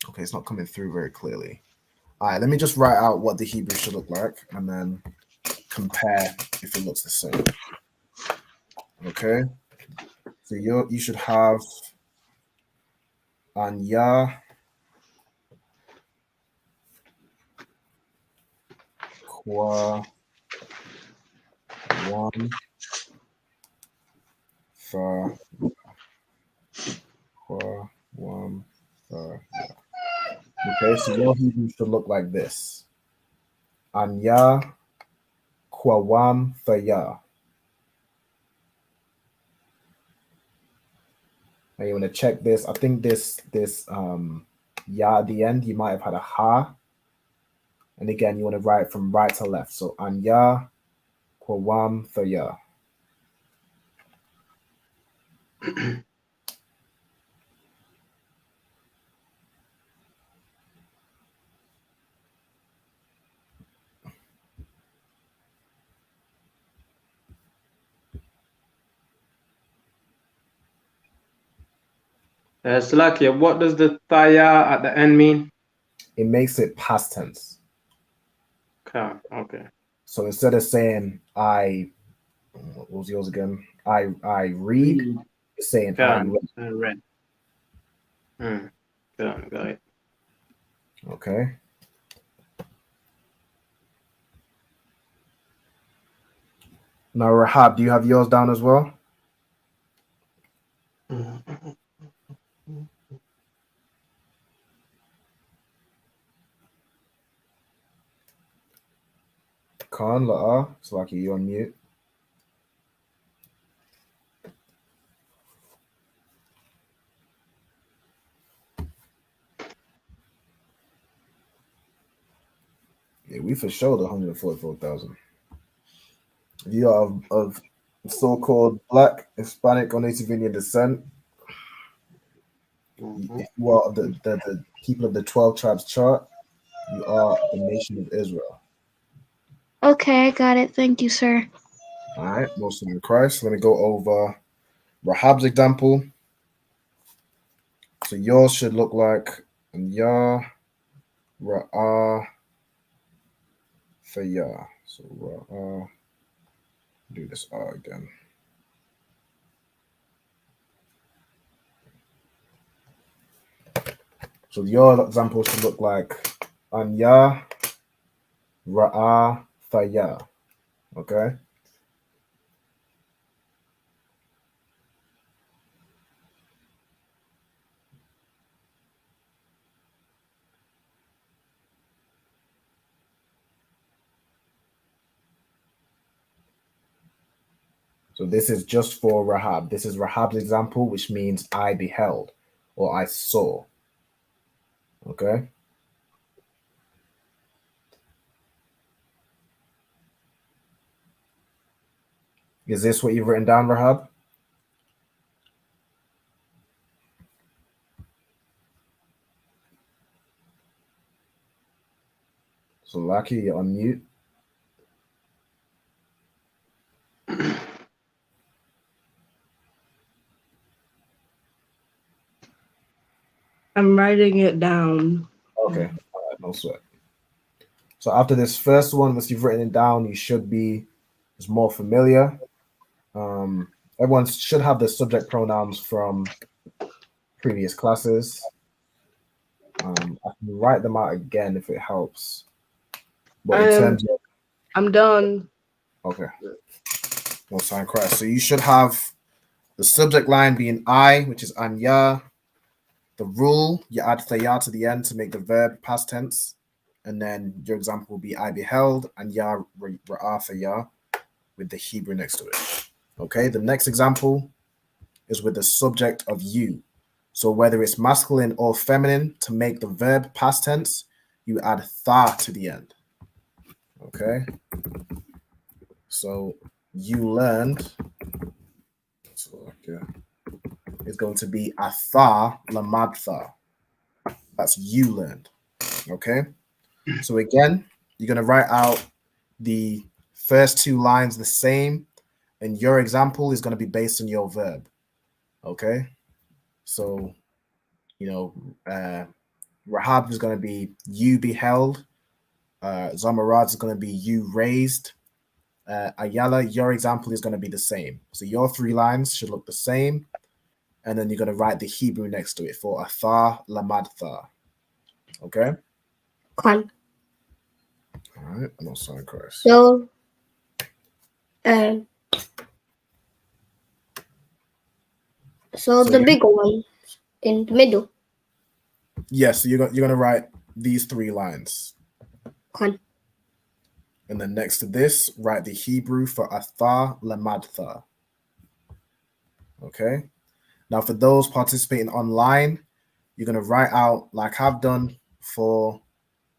Okay, it's not coming through very clearly. All right, let me just write out what the Hebrew should look like and then compare if it looks the same. Okay, so you should have Anya Kwa One Fa Kwa One Fa. Okay, so your Hebrew should look like this. Anya Kwawam Thaya. Now you want to check this. I think this ya at the end, you might have had a ha. And again, you want to write from right to left. So Anya Kwawam Thaya. Slakia, what does the thaya at the end mean? It makes it past tense. Okay. So instead of saying what was yours again? I read. It's saying I read. Got it. Okay. Now, Rahab, do you have yours down as well? Khan, La'a, it's like you on mute. Yeah, we for sure the 144,000. You are of so-called Black, Hispanic, or Native Indian descent. If you are the people of the 12 tribes chart, you are the nation of Israel. Okay, I got it. Thank you, sir. All right, Muslim in Christ. Let me go over Rahab's example. So yours should look like Ya Ra'ah Fayah. So Ra'ah, do this R again. So your example should look like Anya Ra'ah Fayah. Okay. So this is just for Rahab. This is Rahab's example, which means I beheld or I saw. Okay. Is this what you've written down, Rahab? So Lucky, you're on mute. I'm writing it down. Okay. All right, no sweat. So after this first one, once you've written it down, you should be more familiar. Everyone should have the subject pronouns from previous classes. I can write them out again if it helps. But in terms of, I'm done. Okay. No sign Christ. So you should have the subject line being I, which is Anya. The rule, you add thaya to the end to make the verb past tense. And then your example will be I beheld, Anya Ra'ah thaya, with the Hebrew next to it. Okay, the next example is with the subject of you. So whether it's masculine or feminine, to make the verb past tense, you add tha to the end. Okay. So you learned. So it's going to be atha lamadtha. That's you learned. Okay. So again, you're going to write out the first two lines the same, and your example is going to be based on your verb. Okay. So, Rahab is going to be you beheld. Zamarad is going to be you raised. Ayala, your example is going to be the same. So your three lines should look the same. And then you're going to write the Hebrew next to it for atha lamadtha. Okay? Con. All right. I'm not sorry, Chris. So, so the bigger one in the middle. Yes, so you're going to write these three lines. Con. And then next to this, write the Hebrew for atha lamadtha. Okay? Now, for those participating online, you're going to write out, like I've done for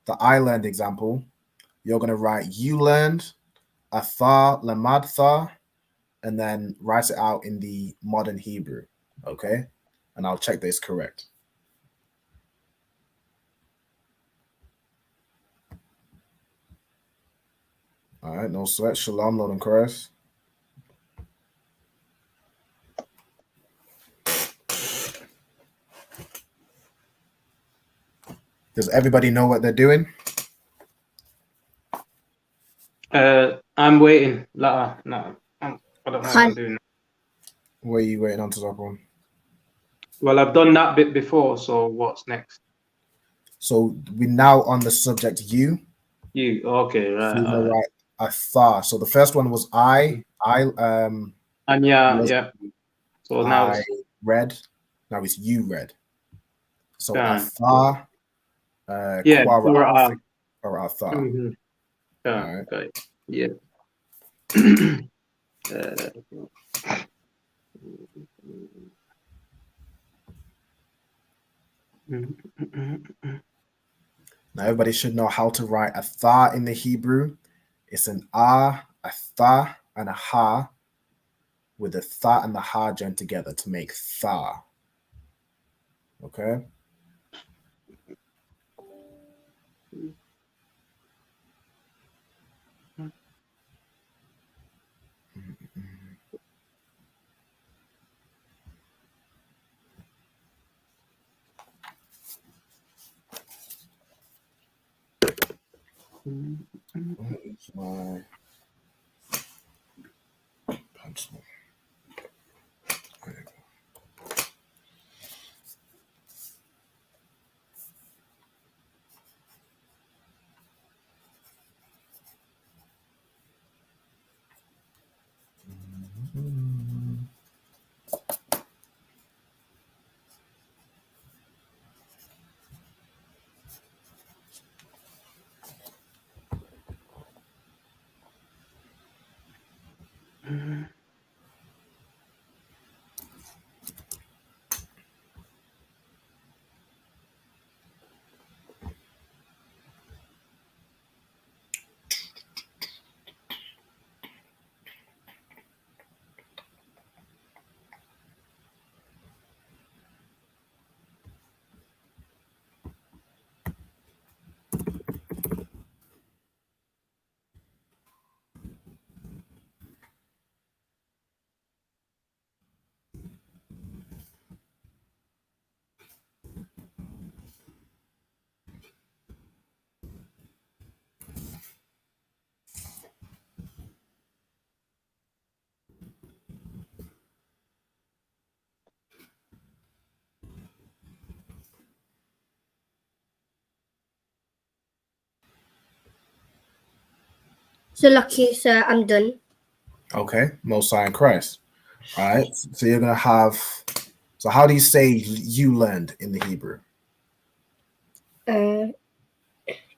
the I learned example, you're going to write you learned, atha lamadtha, and then write it out in the modern Hebrew. Okay? And I'll check this correct. All right, no sweat. Shalom, Lord and Christ. Does everybody know what they're doing? I'm waiting. No, I don't know what I'm doing. What are you waiting on to talk on? Well, I've done that bit before, so what's next? So we're now on the subject you. You, okay, right. So you're right. I thought. So the first one was I. And yeah. So now I read. Now it's you read. So done. I thought. Yeah, or I thought. Mm-hmm. All right. Okay. Yeah. Now everybody should know how to write a tha in the Hebrew. It's an a tha, and a ha, with the tha and the ha joined together to make tha. Okay. Where's my pencil? There you go. So lucky, sir, I'm done. Okay, Most High in Christ. All right. So you're gonna have. So how do you say you learned in the Hebrew? Is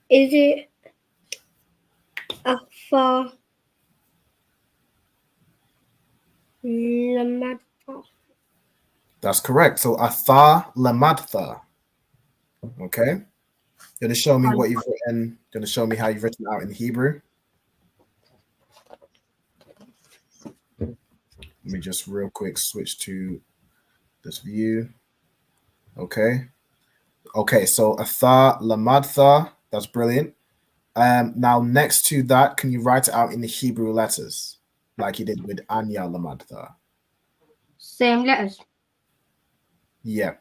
it Afa Lamadfa? That's correct. So atha lamadtha. Okay. Gonna show me what you've written. Gonna show me how you've written out in Hebrew. Let me just real quick switch to this view. Okay. Okay, so atha lamadtha. That's brilliant. Now next to that, can you write it out in the Hebrew letters like you did with Anya lamadtha? Same letters. Yeah.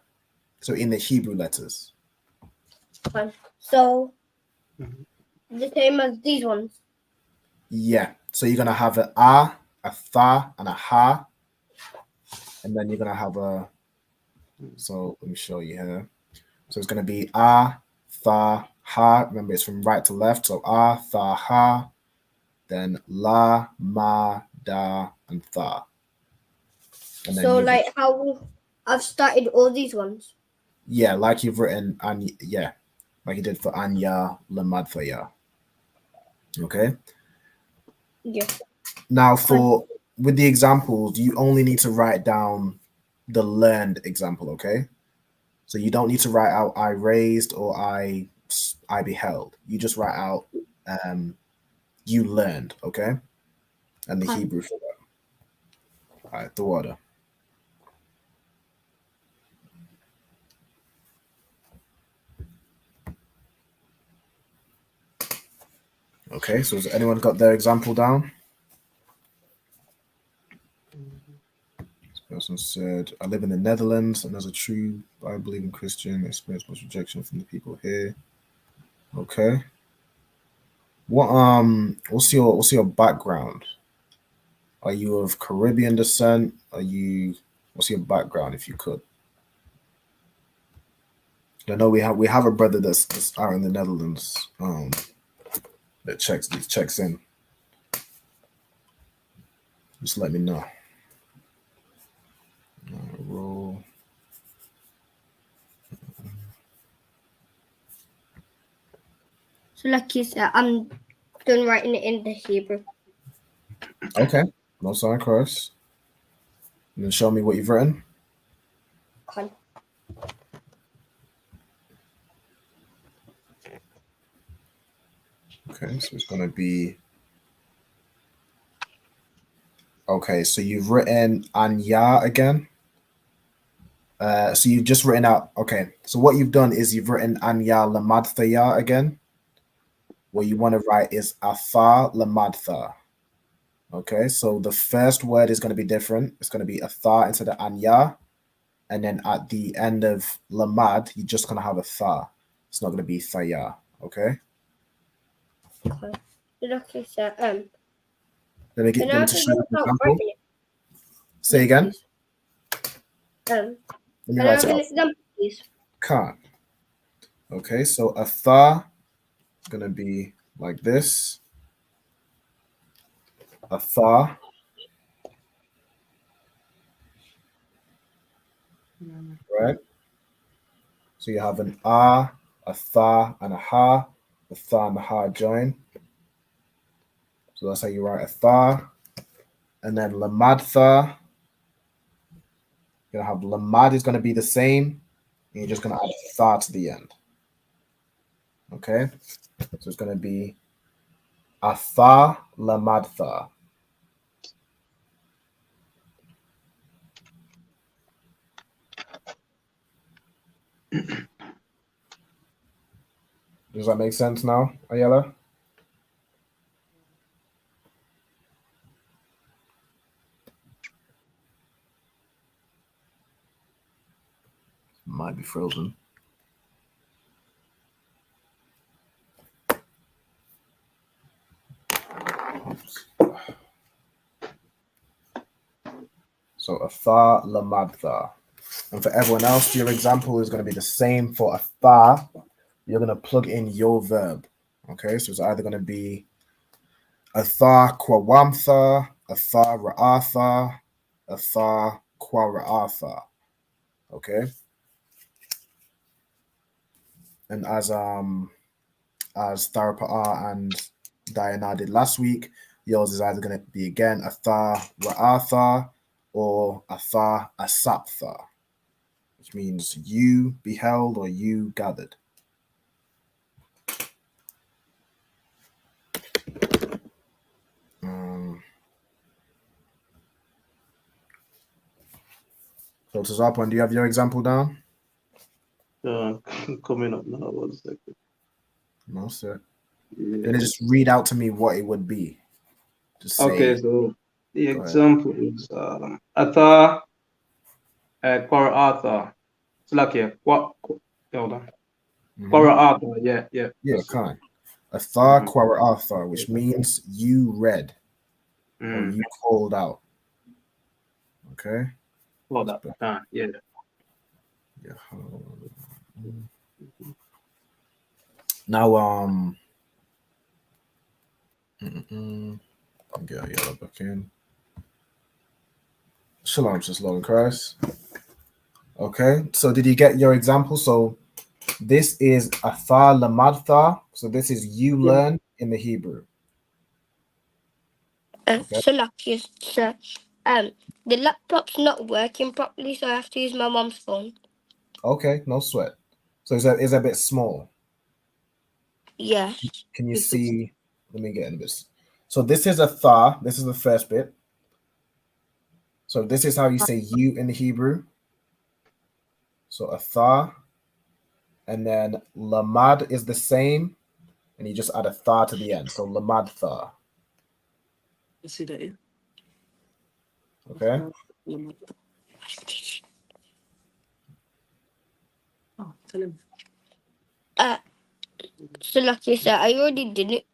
So in the Hebrew letters. Fine. So the same as these ones. Yeah. So you're gonna have a tha, and a ha, and then you're gonna have a. So let me show you here. So it's gonna be tha, ha. Remember, it's from right to left. So tha, ha, then la, ma, da, and tha. And then so like how I've started all these ones. Yeah, like you've written, and yeah, like you did for Anya Lamadthaya. Okay. Yeah. Now, with the examples, you only need to write down the learned example. Okay. So you don't need to write out I raised or I beheld. You just write out you learned. Okay. And the Hebrew for that. All right. The order. Okay. So has anyone got their example down? This person's said, I live in the Netherlands, and as a true Bible-believing Christian, I experience much rejection from the people here. Okay. What's your background? Are you of Caribbean descent? What's your background, if you could? I know we have a brother that's out in the Netherlands, that checks in. Just let me know. Roll. So like you said, I'm done writing it in the Hebrew. Okay. No sign cross. And then show me what you've written. Con. Okay, so it's gonna be okay. So you've written Anya again. So you've just written out. Okay, so what you've done is you've written Anya Lamadthaya again. What you want to write is Atha Lamadtha. Okay, so the first word is going to be different. It's going to be Atha instead of Anya, and then at the end of Lamad, you're just going to have a Tha. It's not going to be Thaya. Okay. Okay, so Let me can I to show you an example. writing it? Say again. Can Let me I write have it an out. example, please? Can't. Okay, so a Tha is going to be like this. A Tha. Right? So you have an A, Tha, and a Ha. The Tha and the Ha join. So that's how you write a Tha. And then Lamadtha. You're going to have Lamad is going to be the same. And you're just going to add Tha to the end. Okay? So it's going to be Atha Lamadtha. Does that make sense now, Ayala? Might be frozen. Oops. So Atha Lamadtha. And for everyone else, your example is going to be the same for Atha. You're going to plug in your verb. Okay, so it's either going to be Atha Kwawamtha, Atha Ra'atha, Atha Kwara'atha. Okay. And as Tharapaa and Diana did last week, yours is either going to be again Atha Ra'atha or Atha Asaptha, which means you beheld or you gathered. So Tazapon, do you have your example down? Coming up now, 1 second. No, sir. Yeah. Then just read out to me what it would be. Just say, okay, so the example is Atha Quara Arthur. It's like here. Hold on. Quara Arthur, yeah. Yeah, kind. Atha Quara Arthur, which means you read or you called out. Okay. Hold up. Yeah. Now, get Yellow back in. Shalom, just Lord in Christ. Okay, so did you get your example? So this is Atha Lamadtha. So this is you learn in the Hebrew. Okay. So lucky, sir. The laptop's not working properly, so I have to use my mom's phone. Okay, no sweat. So is a bit small. Yeah. Can you see? Let me get in this. So this is Atha. This is the first bit. So this is how you say you in the Hebrew. So Atha. And then Lamad is the same. And you just add a Tha to the end. So Lamadtha. I see that. Okay. Oh, tell him. So like you said, I already did it.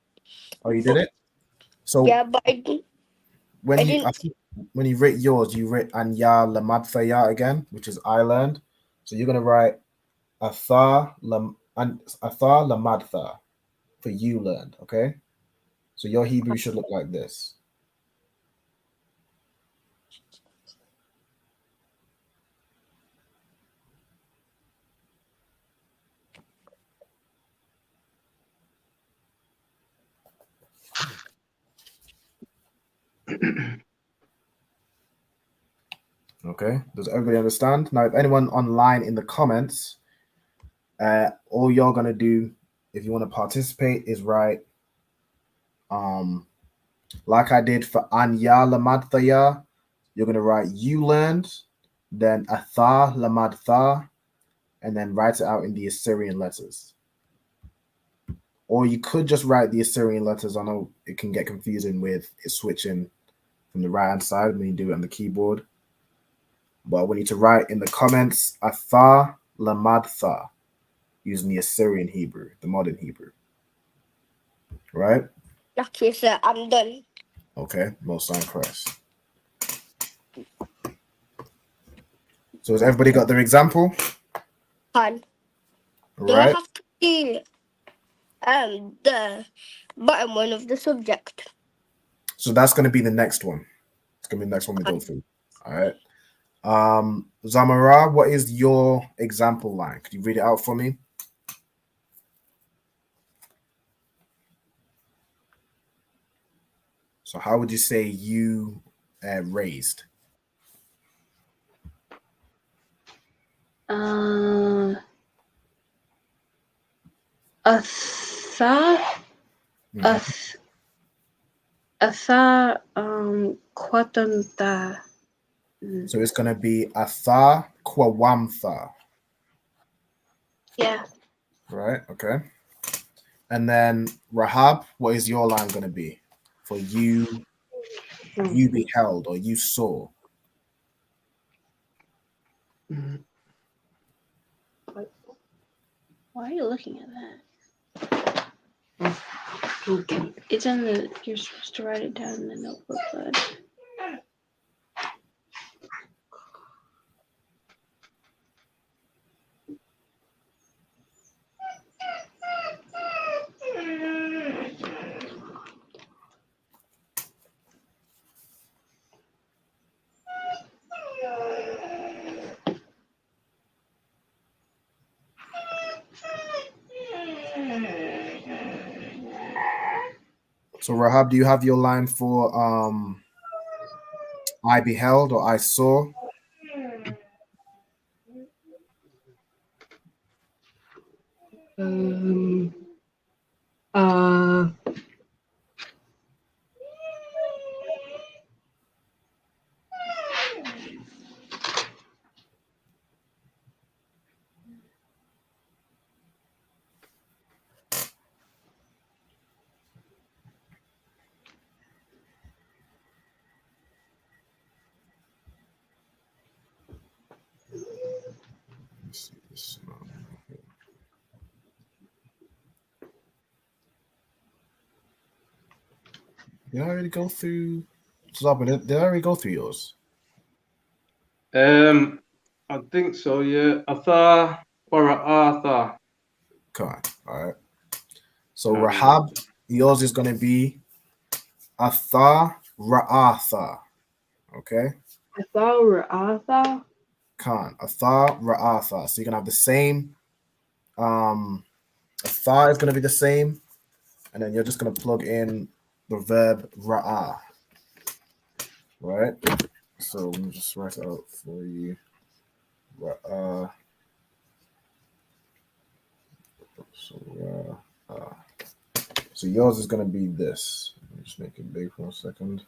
Oh, you did it? So Yeah, but I didn't. I think when you rate yours, you rate Anya Lamadthaya again, which is I learned. So you're gonna write Athar Lamadtha for you learned, okay? So your Hebrew should look like this. Okay, does everybody understand? Now, if anyone online in the comments, all you're gonna do if you want to participate is write like I did for Anya Lamadthaya, you're gonna write you learned, then Athar Lamadtha, and then write it out in the Assyrian letters. Or you could just write the Assyrian letters. I know it can get confusing with it switching from the right hand side when you do it on the keyboard. But we need to write in the comments Athar Lamadtha using the Assyrian Hebrew, the modern Hebrew. Right? Like you said, I'm done. Okay, most time Christ. So has everybody got their example? Fine. Do I Right. have to do the bottom one of the subject? So that's going to be the next one. It's going to be the next one we go through. All right. Zamara, what is your example line? Could you read it out for me? So how would you say you raised? Quatanta. So it's going to be Atha Kwawamtha. Yeah. Right. Okay. And then Rahab, what is your line going to be for you? You beheld or you saw. Why are you looking at that? Okay. It's in the. You're supposed to write it down in the notebook, bud. So Rahab, do you have your line for I beheld or I saw? Let's see this. Did I already go through? Did I already go through yours? I think so, yeah. Athar or Arthur. Okay, all right. So Rahab, yours is going to be Athar Ra'atha. Okay. Athar Ra'atha. Khan. Athar Ra'atha. So you're going to have the same. Athar is going to be the same. And then you're just going to plug in the verb Ra'ah. Right? So let me just write it out for you. Ra'ah. So yours is going to be this. Let me just make it big for a second.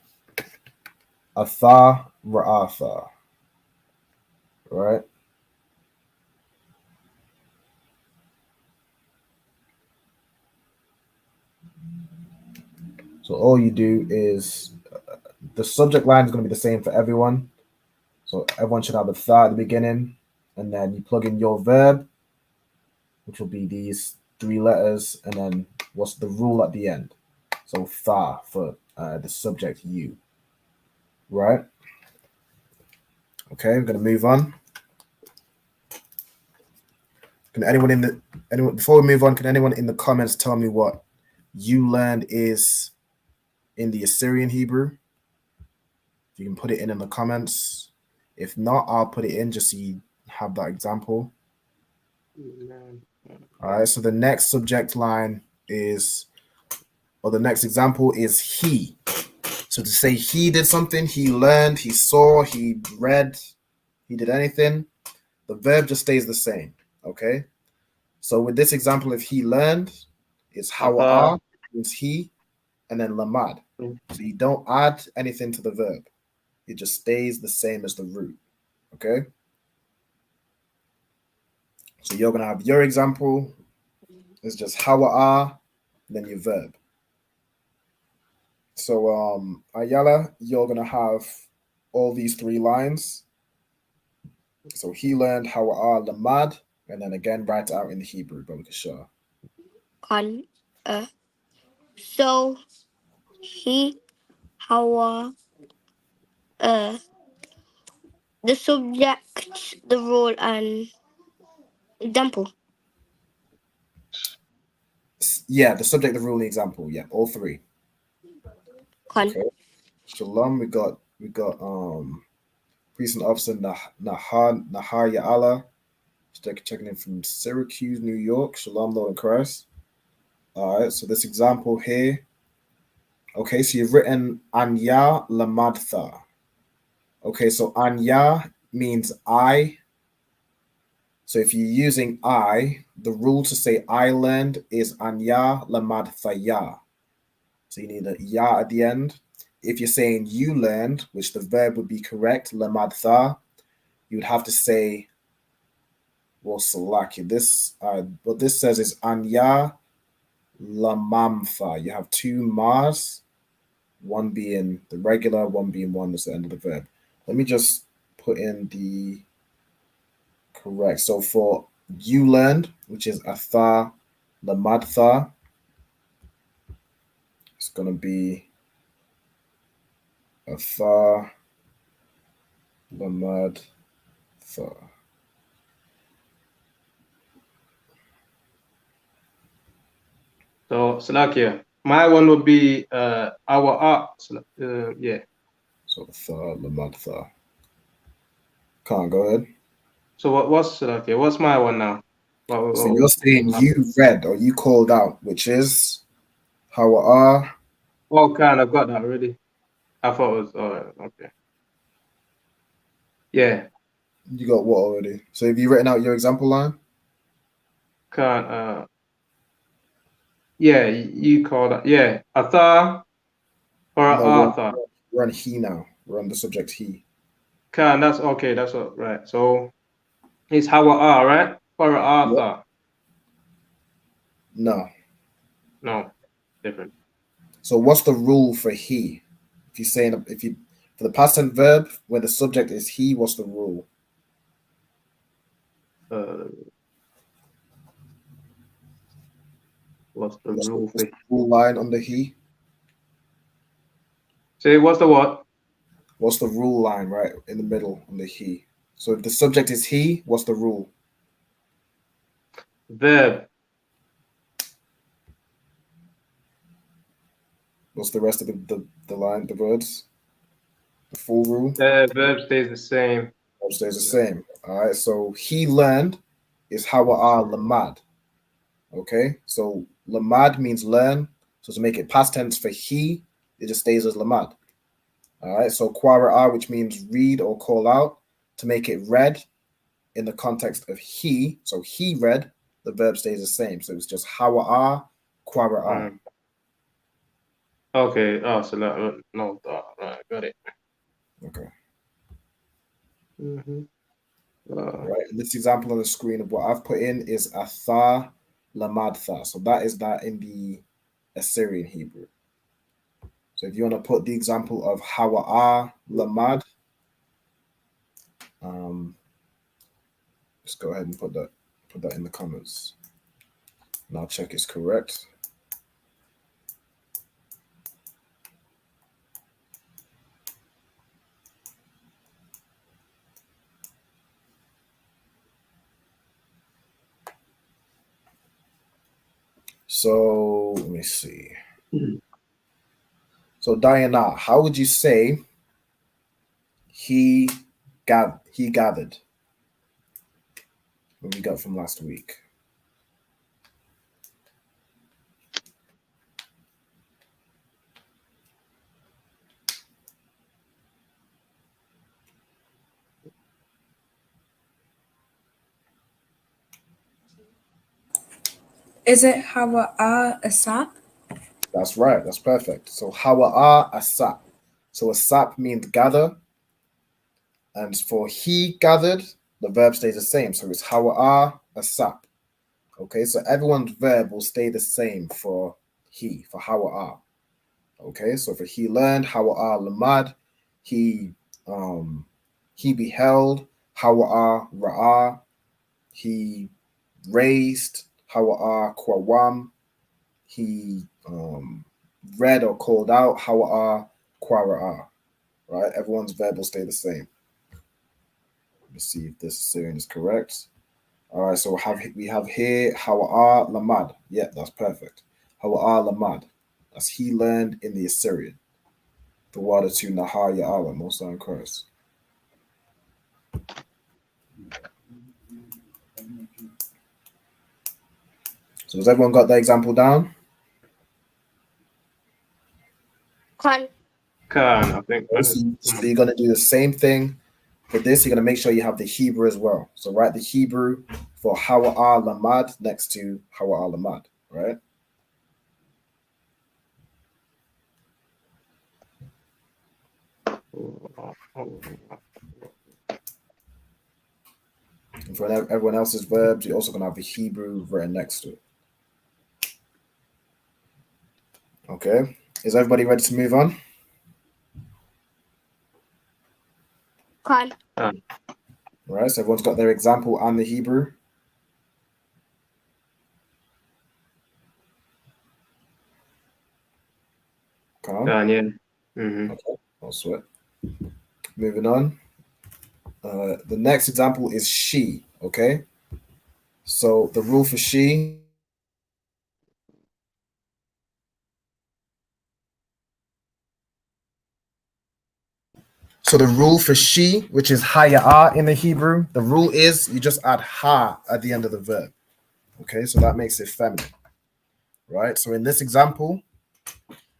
Atha Ra'atha. Right? So all you do is the subject line is going to be the same for everyone. So everyone should have a tha at the beginning, and then you plug in your verb, which will be these 3 letters, and then what's the rule at the end. So tha for the subject you. Right? Okay, I'm gonna move on. Can anyone before we move on, can anyone in the comments tell me what you learned is in the Assyrian Hebrew? You can put it in the comments. If not, I'll put it in just so you have that example. All right, so the next subject line is, or the next example is he. So to say he did something, he learned, he saw, he read, he did anything, the verb just stays the same, okay? So with this example, if he learned, it's hawa'ah, means he, and then lamad. So you don't add anything to the verb. It just stays the same as the root, okay? So you're going to have your example. It's just hawa'ah, then your verb. So Ayala, you're going to have all these 3 lines. So he learned hawa'ah lamad, and then again write it out in the Hebrew, Babakashah. So he hawa the subject, the role, and example. Yeah, the subject, the rule, and the example. Yeah, all 3. Okay. Shalom. We got priest and officer Nahar Ya'ala. Checking in from Syracuse, New York. Shalom, Lord and Christ. All right. So this example here. Okay, so you've written Anya Lamadtha. Okay, so Anya means I. So if you're using I, the rule to say I learned is Anya Lamadthaya. So you need a ya at the end. If you're saying you learned, which the verb would be correct, lamadtha, you'd have to say, well, salaki. This what this says is anya lamamtha. You have 2 mas, one being the regular, one being one that's the end of the verb. Let me just put in the correct. So for you learned, which is atha lamadtha, it's gonna be atha lamadtha. So Salakia, my one would be our art. Yeah. So Lamadtha. Can't go ahead. So what's Salakia? What's my one now? So you're saying you read or you called out, which is Hawa'ah. Oh, kind of got that already. I thought it was okay. Yeah. You got what already? So have you written out your example line? Can't yeah, you called that. Yeah. Atha or Arthur. We're on he now. We're on the subject he. Can that's okay, that's all right. So it's Hawa'ah, right? For Arthur. No. No. Different. So what's the rule for he? If you're saying for the past tense verb where the subject is he, what's the rule? What's the rule for rule line on the he? Say what's the what? What's the rule line right in the middle on the he? So if the subject is he, what's the rule? Verb. What's the rest of the line, the words? The full rule? Verb stays the same. Verb stays the same. All right, so he learned is Hawa'ah lamad. Okay, so lamad means learn. So to make it past tense for he, it just stays as lamad. All right, so qara'ah, which means read or call out, to make it read in the context of he. So he read, the verb stays the same. So it's just hawa'ah, qara'ah. Okay. Oh, so no, right, got it. Okay. Mm-hmm. Right. And this example on the screen of what I've put in is atha lamadtha. So that is that in the Assyrian Hebrew. So if you want to put the example of hawa'ah lamad, Just go ahead and put that in the comments. And I'll check it's correct. So let me see. So Diana, how would you say he gathered? What we got from last week? Is it Hawa'a Asap? That's right. That's perfect. So Hawa'a Asap. So Asap means gather. And for he gathered, the verb stays the same. So it's Hawa'a Asap. Okay, so everyone's verb will stay the same for he, for Hawa'a. Okay, so for he learned, Hawa'a Lamad, he beheld, Hawa'a Ra'a, he raised, Hawa'a Kwawam, he read or called out, Hawa'a Kwara'a. Right, everyone's verb will stay the same. Let me see if this Syrian is correct. All right, so we have here Hawa'a Lamad. Yeah, that's perfect. Hawa'a Lamad. As he learned in the Assyrian. The water to Nahar Ya'ala, Most High in Christ. So has everyone got that example down? Can, I think. So you're going to do the same thing for this. You're going to make sure you have the Hebrew as well. So write the Hebrew for Hawa'a Lamad next to Hawa'a Lamad, right? And for everyone else's verbs, you're also going to have the Hebrew written next to it. Okay. Is everybody ready to move on? Can. All right. So everyone's got their example and the Hebrew. Yeah. Okay. I'll sweat. Moving on. The next example is she. Okay. So the rule for she. So the rule for she, which is haya'a in the Hebrew, the rule is you just add ha at the end of the verb. Okay, so that makes it feminine. Right? So in this example,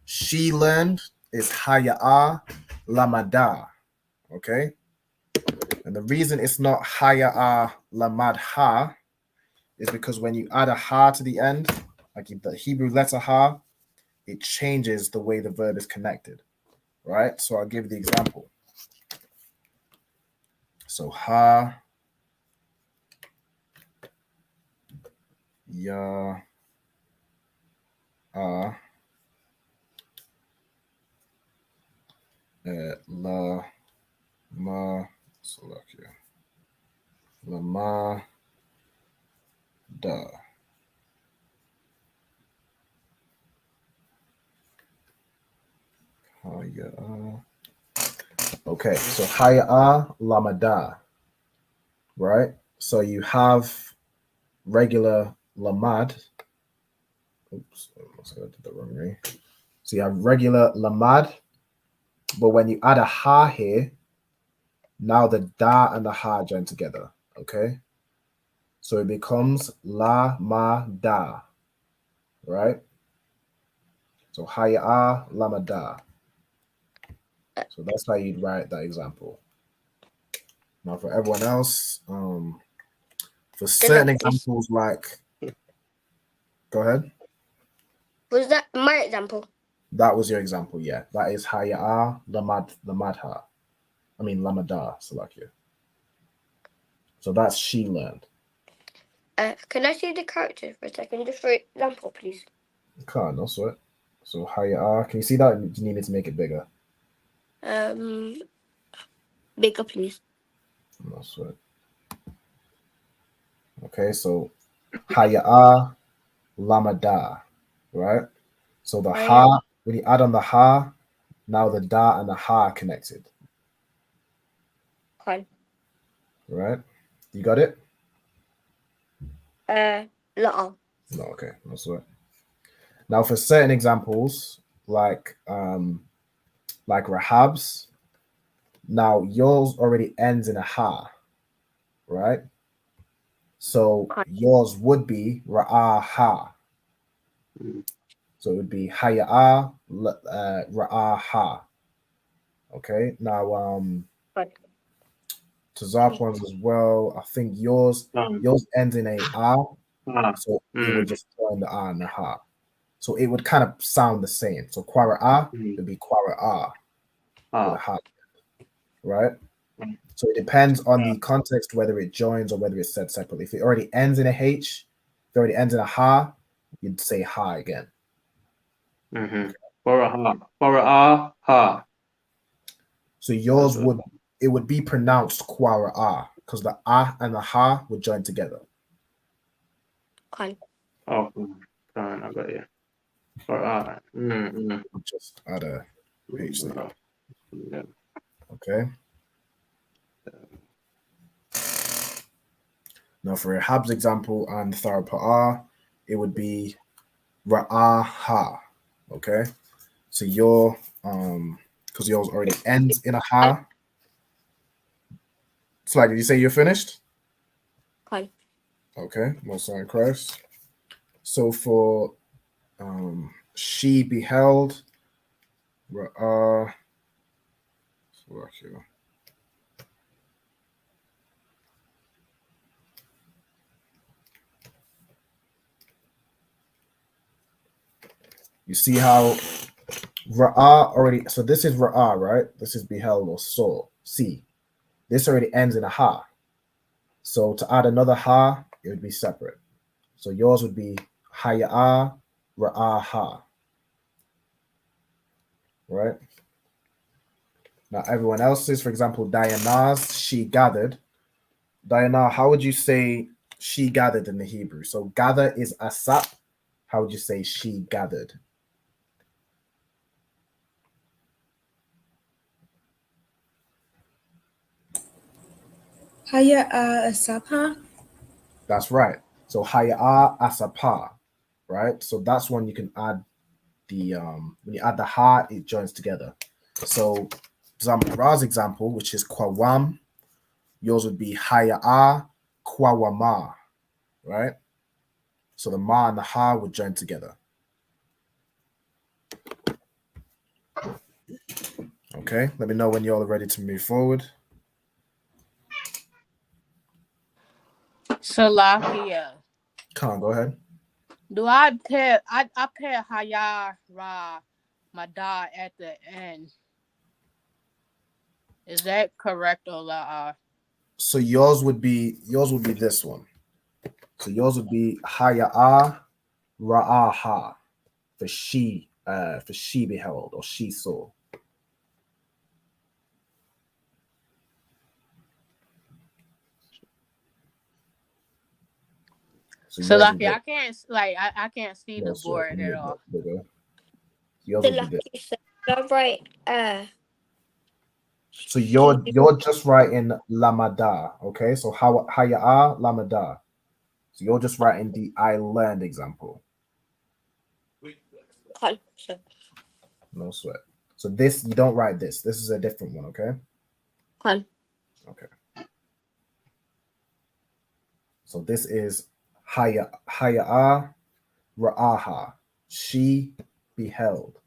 she learned is haya'a lamada. Okay? And the reason it's not haya'a lamadha is because when you add a ha to the end, like the Hebrew letter ha, it changes the way the verb is connected. Right? So I'll give the example. So ha, ya, la, ma, Salakia, la, ma, da. Okay, so haya'a lamada, right? So you have regular lamad. Oops, I did the wrong way. So you have regular lamad, but when you add a ha here, now the da and the ha join together. Okay, so it becomes la ma da, right? So haya'a lamada. So that's how you'd write that example. Now for everyone else, for certain examples like, go ahead. Was that my example? That was your example, yeah. That is haya'a lamadha. I mean lamada, Salakia. So that's she learned. Can I see the character for a second, just for example, please? Okay, no sweat. So haya'a, can you see that? Do you need me to make it bigger? Bigger, please. No sweat. Okay, so Haya'a Lamada, right? So the ha, when you add on the ha, now the da and the ha are connected. Okay. Right? You got it? No. No, okay, no sweat. Now for certain examples, like Rahab's, now yours already ends in a ha, right? So yours would be Ra'aha. So it would be Haya'a Ra'aha. Okay. Now to Zarp ones as well, I think yours ends in a R. So it would just join the R and the Ha. So it would kind of sound the same. So Quara A would be Quara A with a Ha. Right? So it depends on the context whether it joins or whether it's said separately. If it already ends in a H, if it already ends in a Ha, you'd say Ha again. Quara ha. So yours would be pronounced Quara A because the A and the Ha would join together. Okay. Oh, fine, I got you. Quara. Just add a H there. Yeah. Okay. Now for a Habs example and Tharapa'ah, it would be Ra'aha. Okay. So your because yours already ends in a ha. It's like, did you say you're finished? Okay. Okay, most high Christ. So for she beheld Ra'ah. You see how Ra'ah already, so this is Ra'ah, right? This is beheld or saw, see. This already ends in a ha. So to add another ha, it would be separate. So yours would be Haya'a Ra'aha. Right? Now everyone else's, for example, Diana's, she gathered. Diana, how would you say she gathered in the Hebrew? So gather is asap. How would you say she gathered? Haya Asapa. That's right. So Haya'a asapa, right? So that's one you can add the when you add the ha, it joins together. So Zamra's example, which is Kwawam, yours would be Haya'a Kwawama, right? So the ma and the ha would join together. Okay, let me know when y'all are ready to move forward. Salakia. Come on, go ahead. Do I pair Haya Ra Mada at the end? Is that correct or la? So yours would be this one. So yours would be Haya'a Ra'aha for she beheld or she saw. So like I can't I can't see the board at all. Yours would be this. Right. So you're just writing Lamada, okay? So Haya'a Lamada. So you're just writing the I learned example. No sweat. So this, you don't write this. This is a different one, okay? Okay. So this is Haya'a Ra'aha. She beheld.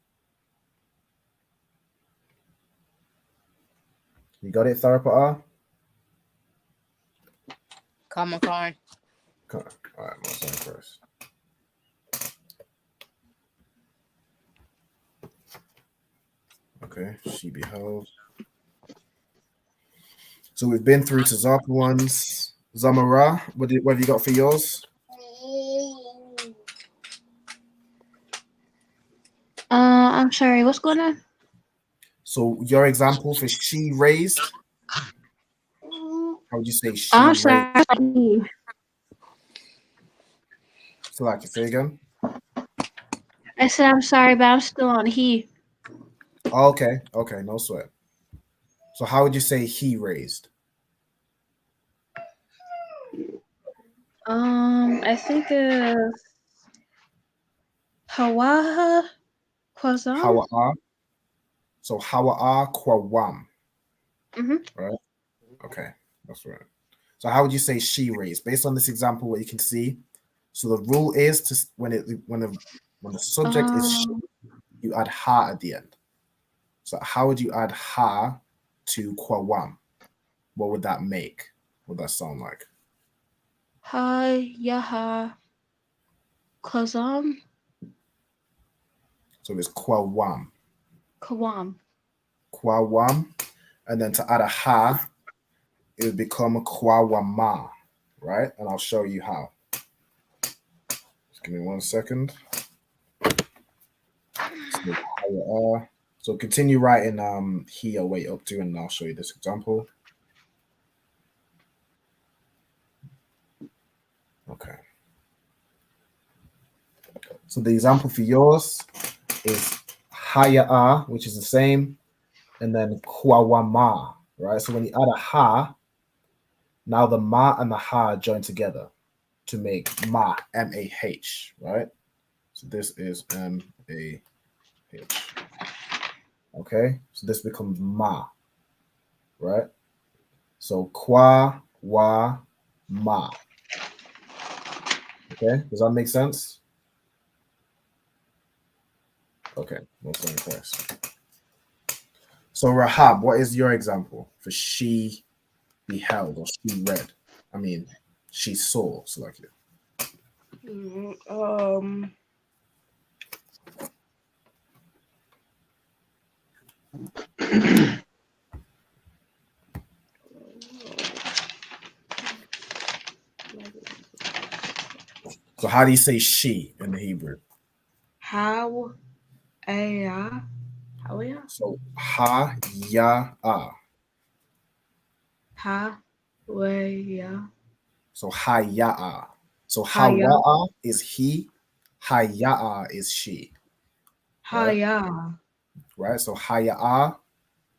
You got it, Tharapa'ah? Come on. All right, my son first. Okay, she beheld. So we've been through to Zapa ones. Zamara, what have you got for yours? I'm sorry, what's going on? So your example for she raised? How would you say she I'm raised? sorry. So like, say again. I said I'm sorry, but I'm still on he. Oh, okay, no sweat. So how would you say he raised? I think it's Hawaha Kwazam. Hawa'a. So Hawa'a Kwawam. Right? Okay, that's right. So how would you say she raised? Based on this example, what you can see. So the rule is to when the subject is she, you add ha at the end. So how would you add ha to Kwawam? What would that make? What would that sound like? Ha Yaha Kwazam. So it's Kwawam. Kwam. And then to add a ha, it would become Kwawama, right? And I'll show you how. Just give me 1 second. So continue writing here way up to, and I'll show you this example. Okay. So the example for yours is Haya'a, which is the same, and then Kwawama, right? So when you add a ha, now the ma and the ha join together to make ma, M-A-H, right? So this is M-A-H. Okay, so this becomes ma, right? So kwa, wa, ma. Okay, does that make sense? Okay, most impressed. So Rahab, what is your example for she beheld or she read? I mean, she saw, so like it. So how do you say she in the Hebrew? How? So ha ya a. So ha ya a. So hawa is he, ha ya a is she. Right? So ha ya a,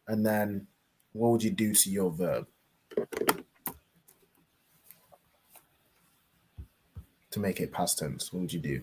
and then what would you do to your verb to make it past tense? What would you do?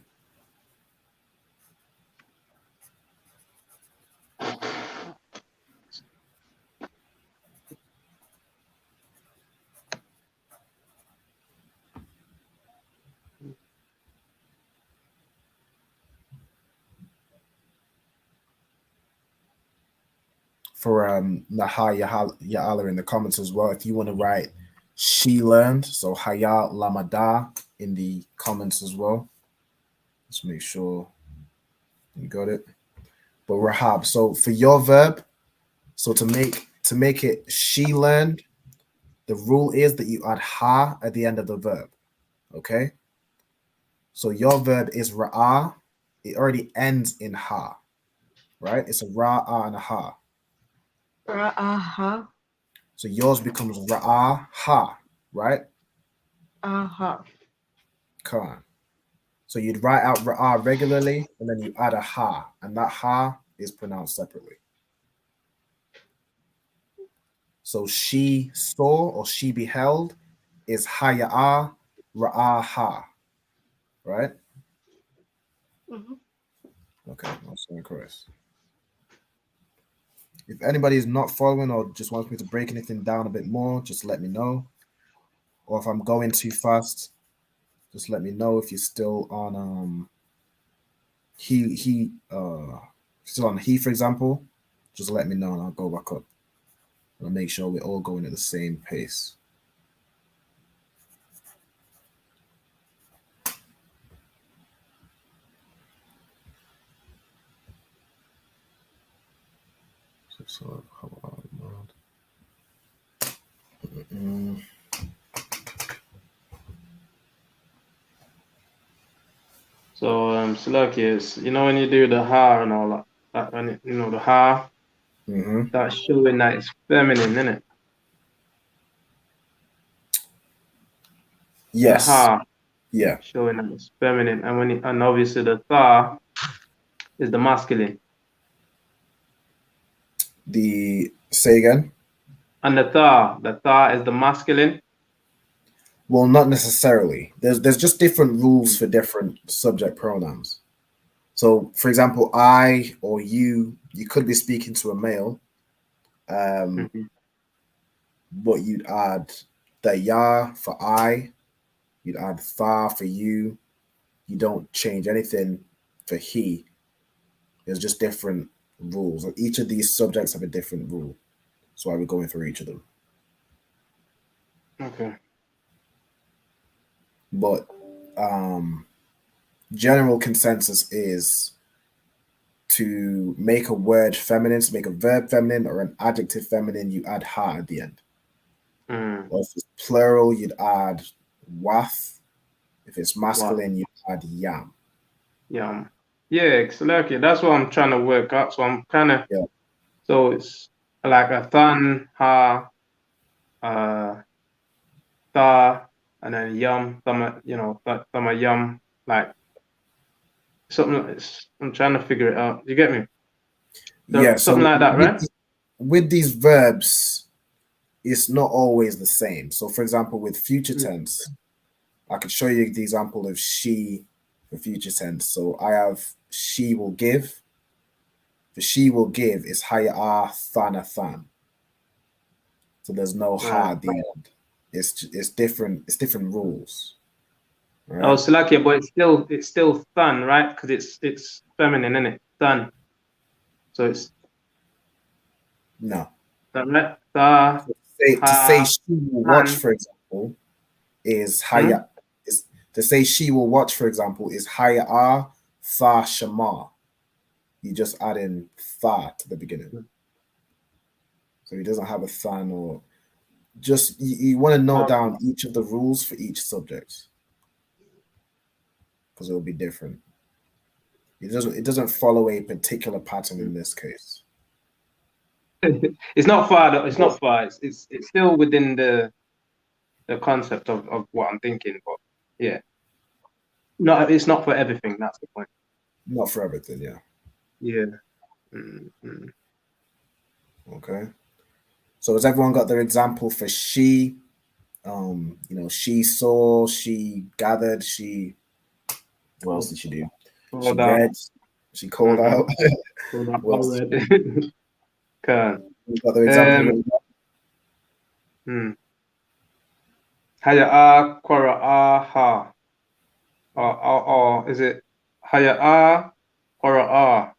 For Naha Ya'ala in the comments as well, if you want to write she learned, so Haya Lamada in the comments as well. Let's make sure you got it. But Rahab, so for your verb, so to make it she learned, the rule is that you add ha at the end of the verb. Okay? So your verb is ra'ah. It already ends in ha. Right? It's a ra'ah and a ha. Ra'aha. So yours becomes ra'ah ha, right? Aha. Come on. So you'd write out ra'ah regularly, and then you add a ha, and that ha is pronounced separately. So she saw or she beheld is haya'ah ra'ah ha, right? Okay, that's incorrect. If anybody is not following or just wants me to break anything down a bit more, just let me know. Or if I'm going too fast, just let me know. If you're still on still on he, for example, just let me know and I'll go back up. I'll make sure we're all going at the same pace. So, Slakius, you know when you do the ha and all that when it, the ha, that's showing that it's feminine, isn't it? Yes. The ha. Yeah. Showing that it's feminine, and obviously the tha is the masculine. Say again. And the tha is the masculine. Well, not necessarily. There's just different rules for different subject pronouns. So, for example, I or you could be speaking to a male, but you'd add the ya for I, you'd add tha for you. You don't change anything for he. There's just different rules. Each of these subjects have a different rule. That's why we're going through each of them. Okay. But general consensus is to make a word feminine, to make a verb feminine or an adjective feminine, you add ha at the end. Or if it's plural, you'd add wath. If it's masculine, you add yam. Yam. Yeah, exactly. That's what I'm trying to work out. So I'm kind of, so it's like a than, ha, tha, and then yum, thama, thama yum, like something. I'm trying to figure it out. You get me? Yeah, something like that, right? With these verbs, it's not always the same. So, for example, with future tense, I could show you the example of she for future tense. So I have she will give. The she will give is haya thana than. So there's no ha at the end. It's different. It's different rules. Right? Oh, so like, yeah, but it's still than, right? Because it's feminine, isn't it? Than. So it's no. That right? To say she will watch, for example, is haya. To say she will watch, for example, is haya tha shama. You just add in tha to the beginning. So he doesn't have a than, or just you want to note down each of the rules for each subject because it will be different. It doesn't follow a particular pattern in this case. It's not far though. It's not far. It's still within the concept of what I'm thinking, but yeah. No, it's not for everything. That's the point. Not for everything, yeah. Yeah. Okay. So has everyone got their example for she? She saw, she gathered, she. What else did she do? She read. She called out. What else? Got their example. Haya quara ha. Or is it haya quara?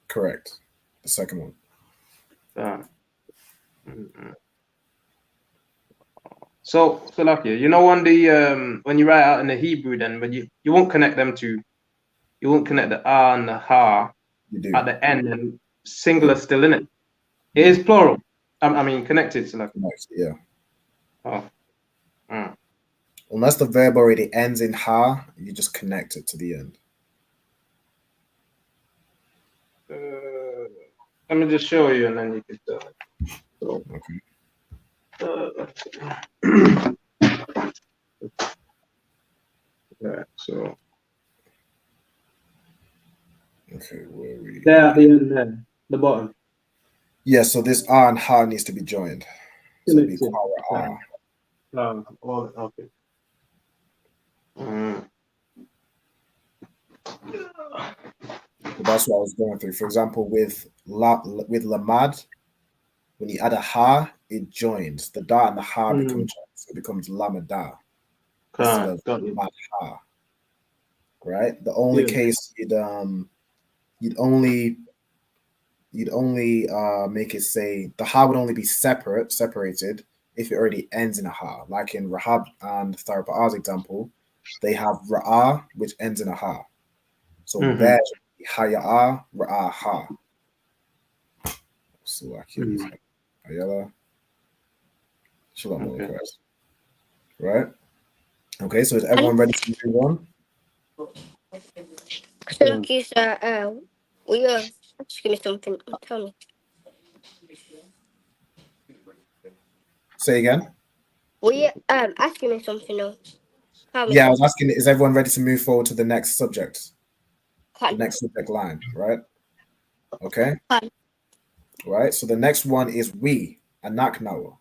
Correct. The second one. So lucky. You know, on the when you write out in the Hebrew, then when you won't connect them to, you won't connect the ah and the ha at the end, and singular still in it. It is plural. I mean connected. So like, yeah. Oh. Unless the verb already ends in ha, you just connect it to the end. Let me just show you, and then you can tell. So, right, so. Okay, where are we? There at the end, there, the bottom. Yeah, so this ah and ha needs to be joined. So it'd be quara ah. Okay. That's what I was going through. For example, with lamad, when you add a ha, it joins. The da and the ha become joined. So it becomes lamada instead of lamad ha. Right? The only case you'd only make it say the ha would only be separated if it already ends in a ha. Like in Rahab and Tharpa'ah's example, they have ra'ah, which ends in a ha. So there, haya'a, ra'ah, ha. So ayala, shalom, right? Okay, so is everyone ready to move on? So look, will you ask me something? Tell me. Say again. Will you asking me something else? Yeah, I was asking, is everyone ready to move forward to the next subject? Kan. The next subject line, right? Okay. Kan. Right. So the next one is we, anak nawa.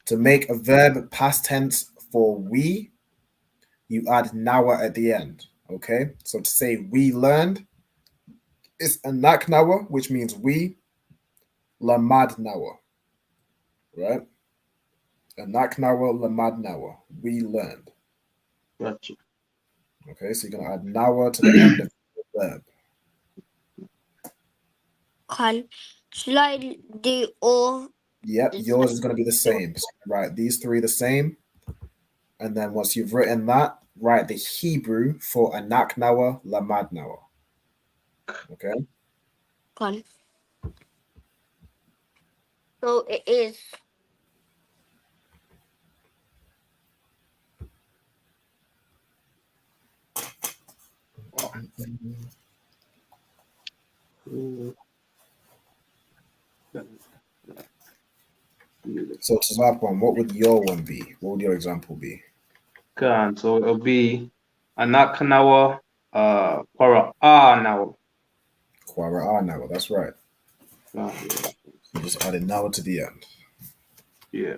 To make a verb past tense for we, you add nawa at the end. Okay. So to say we learned, it's anak nawa, which means we, lamad nawa. Right? Anak nawa, lamad nawa. We learned. Gotcha. Okay, so you're gonna add nawa to the end of the verb. Kan. Should I do all? Yep, yours is gonna be the same. So write these three the same. And then once you've written that, write the Hebrew for anak nawa, lamad nawa. Okay. Kan. So it is. So to that one, what would your one be? What would your example be? So it'll be anak nawa, para nawa. Kwara nawa, that's right. Yeah. So just add a nawa to the end. Yeah.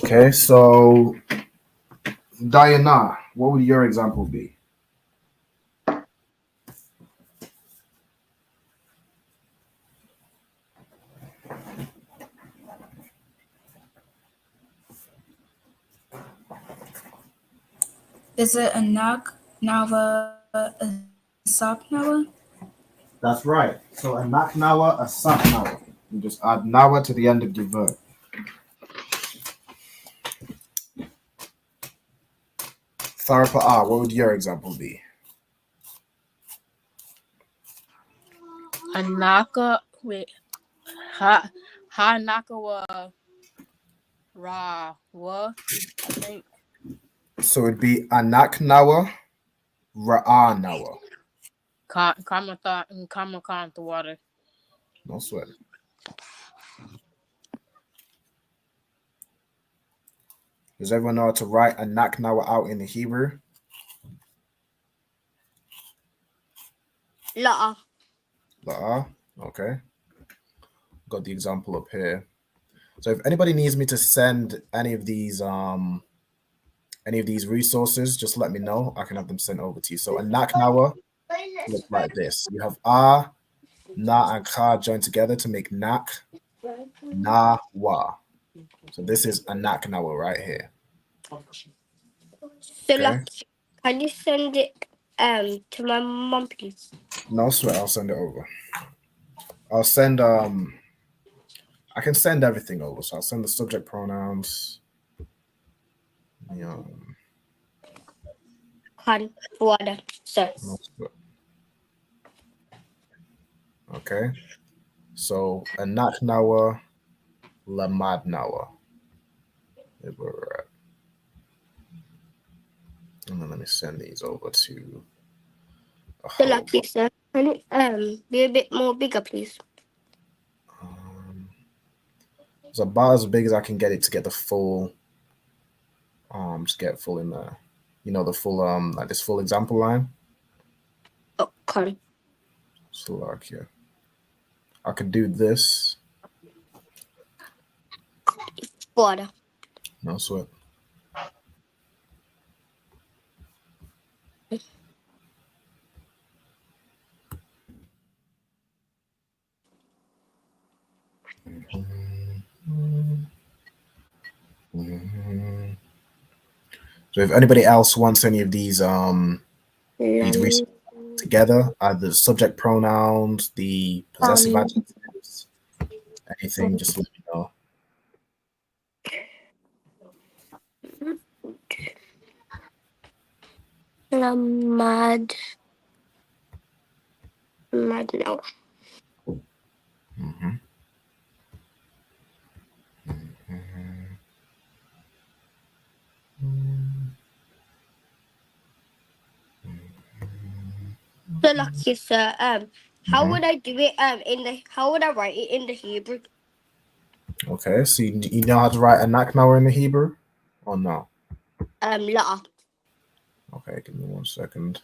Okay, so Diana, what would your example be? Is it a nak nawa, a sop nawa? That's right. So a nak nawa, a sak nawa. You just add nawa to the end of the verb. Tharapa, what would your example be? Anaka with ha naka wa ra wa, I think. So it'd be anak nawa, ra'a nawa. Kama the water. No sweat. Does everyone know how to write anak nawa out in the Hebrew? La'a. La'a. Okay. Got the example up here. So if anybody needs me to send any of these resources, just let me know. I can have them sent over to you. So anak nawa looks like this. You have na, and ka joined together to make nak, na, wa. So this is anak nawa right here. So Okay. can you send it to my mom, please? No sweat, I'll send it over. I'll send I can send everything over. So I'll send the subject pronouns. Kan water. So. No sweat. Okay. So anak nawa, lamad nawa. And then let me send these over to. So lucky, sir. Can you be a bit more bigger, please? It's about as big as I can get it to get the full. To get full in the, the full like this full example line. Okay. So like I could do this. Water. No sweat. So if anybody else wants any of these resources together, either the subject pronouns, the possessive adjectives, anything, just let me know. Mad now. So lucky, sir. How would I do it? How would I write it in the Hebrew? Okay, so you know how to write a naknawa in the Hebrew, or no? Letter. Okay, give me 1 second.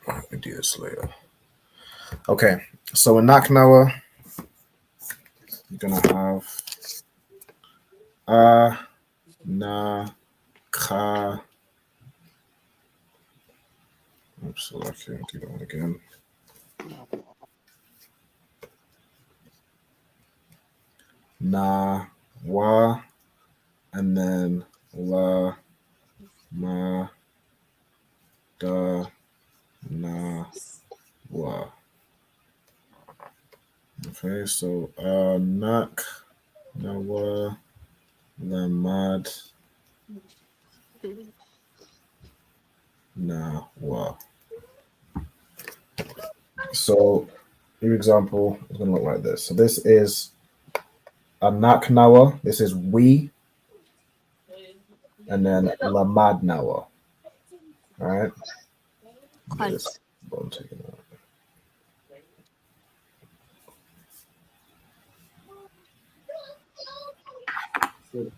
Let me do this later. Okay, so in naknawa, you're gonna have na ka. Oops, so I can't do that one again. Na wa, and then la ma da na wa. Okay, so nak na wa la mad na wa. So your example is gonna look like this. So this is a naknawa. This is we, and then la mad nawa. All right. Yes. I'm taking that.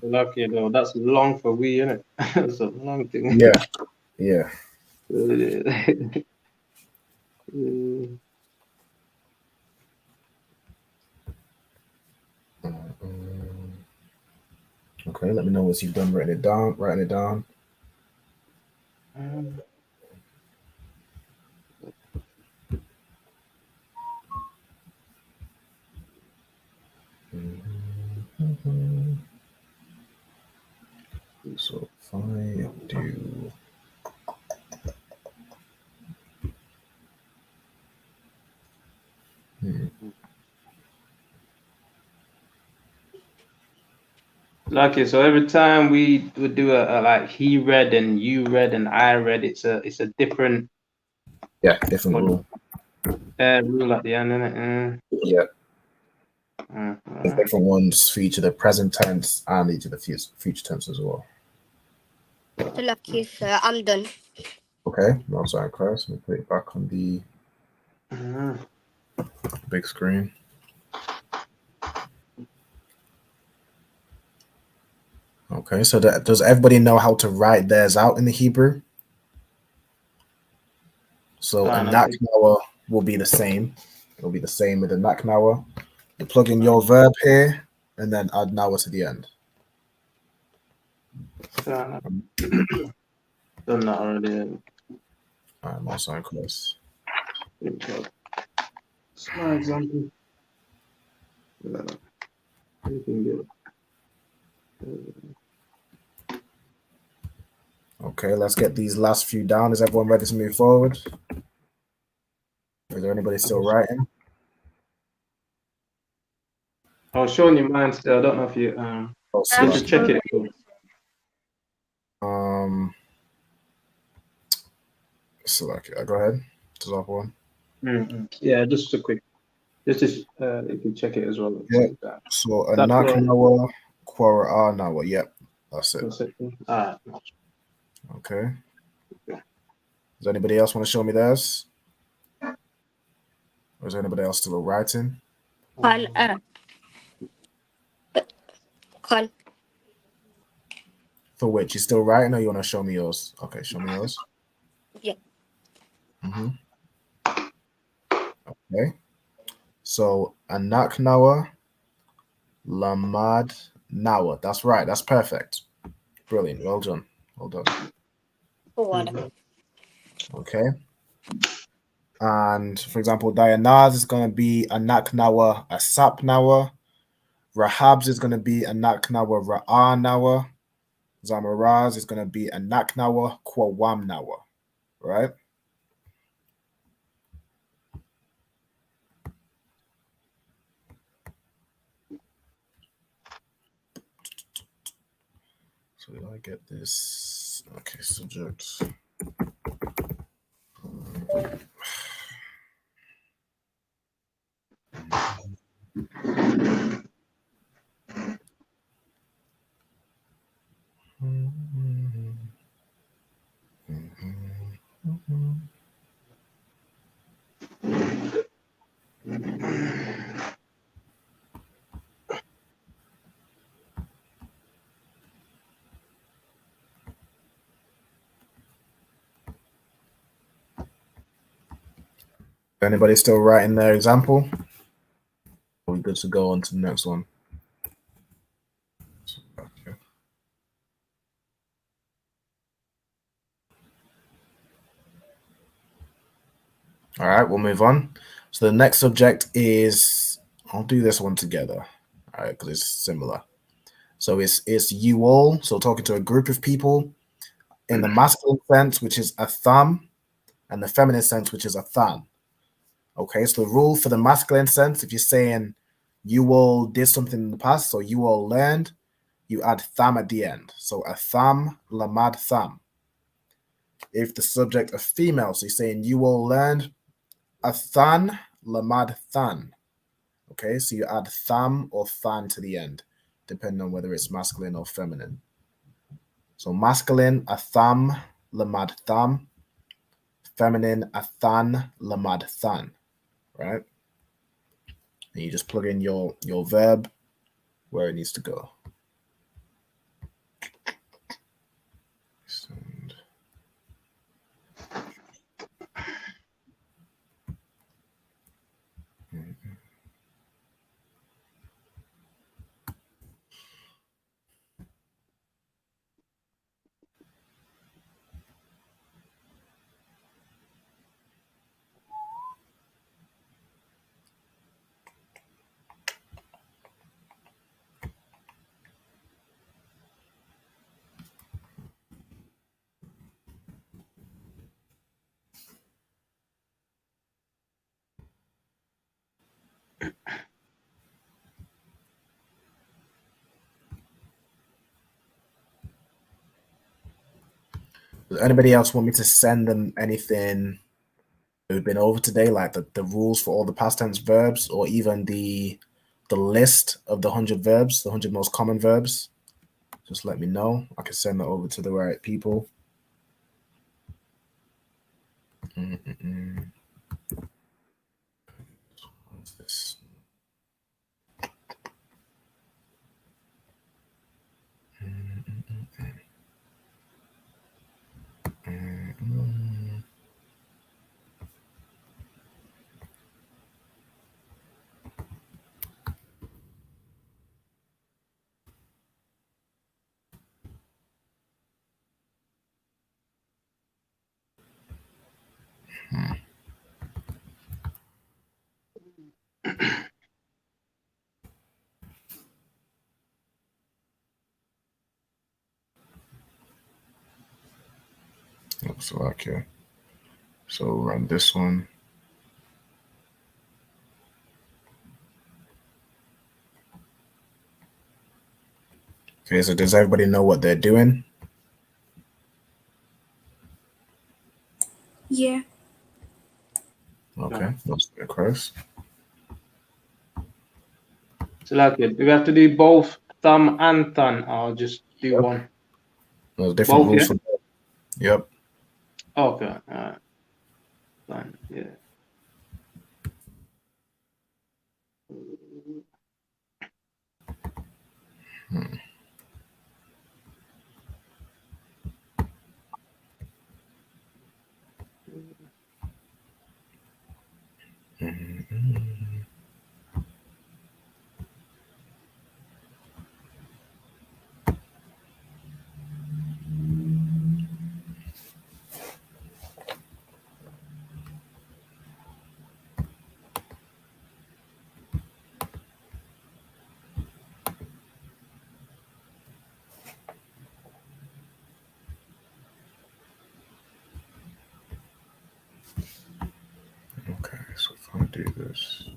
Lucky though, that's long for we, isn't it? That's a long thing. Yeah. Yeah. Okay, let me know once you've done writing it down. So if I do Lucky. So every time we would do a like he read and you read and I read, it's a different different rule. Rule at the end, innit? Yeah. The different ones feature the present tense and each of the future tense as well. So lucky, sir. I'm done. Okay, no sorry, class. Let me put it back on the big screen. Okay, so does everybody know how to write theirs out in the Hebrew? So a naknawa will be the same. It'll be the same with a naknawa. You plug in your verb here, and then add nawa to the end. Done that already. I'm also in class. Small example. Okay, let's get these last few down. Is everyone ready to move forward? Is there anybody still writing? I was showing you mine still. I don't know if you you should check it. Select it. Go ahead. One. Yeah, just a quick. Just you can check it as well. Yeah. So a naknawa, quara nawa. Yep, that's it. That's it. All right. Okay. Does anybody else want to show me theirs? Or is anybody else still writing? Con. For which? You still writing or you want to show me yours? Okay, show me yours. Yeah. Okay. So anak nawa, lamad nawa. That's right. That's perfect. Brilliant. Well done. Well done. Okay. And for example, Dianaz is going to be anak nawa, asap nawa. Rahab's is going to be anak nawa, ra'a nawa. Zamaraz is going to be anak nawa, kwawam nawa. Right? So did I get this? Okay, subject. Anybody still writing their example? Are we good to go on to the next one? Okay. All right, we'll move on. So the next subject is, I'll do this one together, all right, because it's similar. So it's you all, so talking to a group of people in the masculine sense, which is a thumb, and the feminine sense, which is a thumb. Okay, so the rule for the masculine sense, if you're saying you all did something in the past, so you all learned, you add thumb at the end. So a thumb, lamad thumb. If the subject of female, so you're saying you all learned, a than, lamad than. Okay, so you add thumb or than to the end, depending on whether it's masculine or feminine. So masculine, a thumb, lamad thumb. Feminine, a than, lamad than. Right? And you just plug in your verb where it needs to go. Send. Does anybody else want me to send them anything we've been over today, like the rules for all the past tense verbs, or even the list of the 100 verbs, the 100 most common verbs? Just let me know. I can send that over to the right people. What's this? Looks like it. So run this one. Okay, so does everybody know what they're doing? Yeah. Okay, that's close. So like it. Do we have to do both thumb and thun, or just do one? There's different Both, rules yeah? for both. Yep. Okay, alright. Fine, yeah. do this.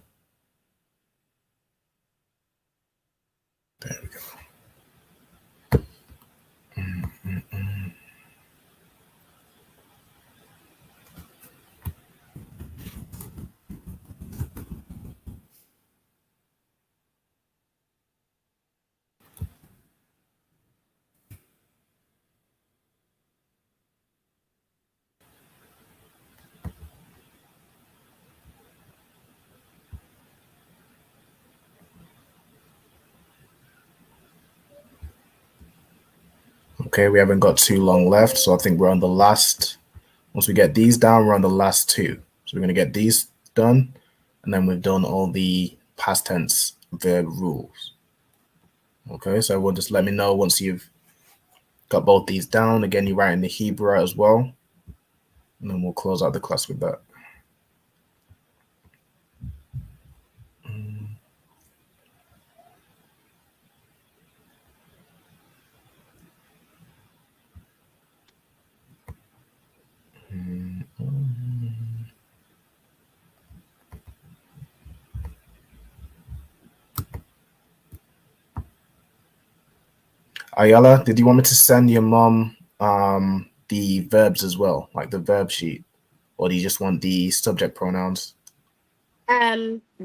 There we go. Okay, we haven't got too long left, so I think we're on the last. Once we get these down, we're on the last two. So we're going to get these done, and then we've done all the past tense verb rules. Okay, so everyone just let me know once you've got both these down. Again, you write in the Hebrew as well, and then we'll close out the class with that. Ayala, did you want me to send your mom the verbs as well, like the verb sheet, or do you just want the subject pronouns?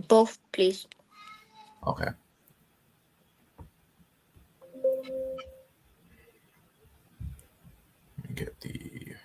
Both, please. Okay. Let me get the.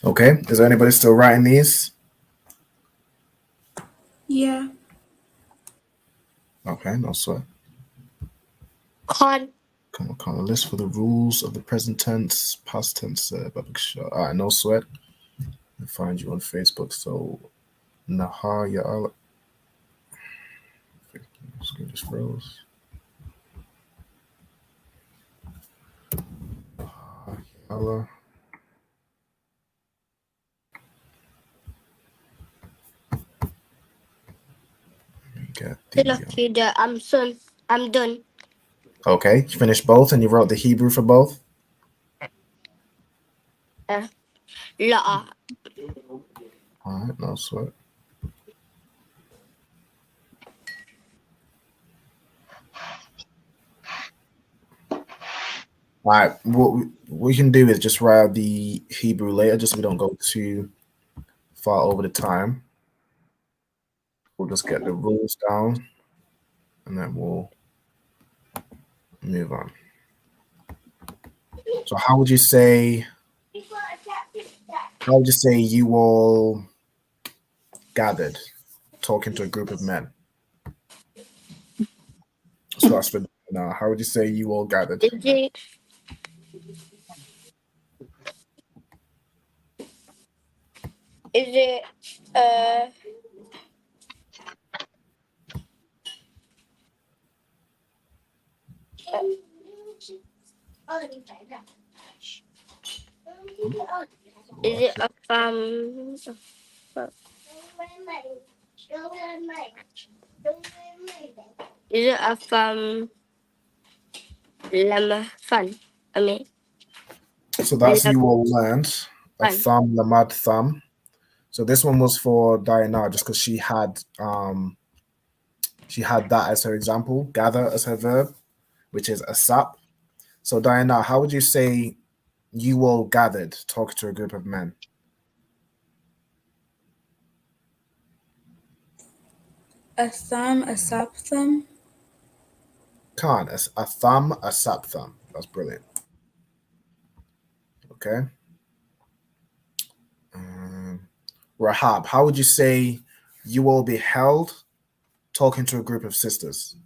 Okay, is there anybody still writing these? Yeah. Okay, no sweat. Con. Come on, a list for the rules of the present tense, past tense, public show. All right, no sweat. I'll find you on Facebook. So, Nahar Ya'ala. Screen just froze. Nahar Ya'ala. I'm done. Okay, you finished both and you wrote the Hebrew for both? La'a. All right, no sweat. All right, what we can do is just write out the Hebrew later, just so we don't go too far over the time. We'll just get the rules down, and then we'll move on. So how would you say you all gathered talking to a group of men? So that's for now. How would you say you all gathered? Is it a lama fun? I mean, so that's you all learned a thumb, lamad thumb. So this one was for Diana just because she had that as her example, gather as her verb. which is asap. So Diana, how would you say you all gathered talking to a group of men? A thumb, a sop thumb. Khan, a thumb, a sap thumb. That's brilliant. Okay. Rahab, how would you say you all beheld talking to a group of sisters?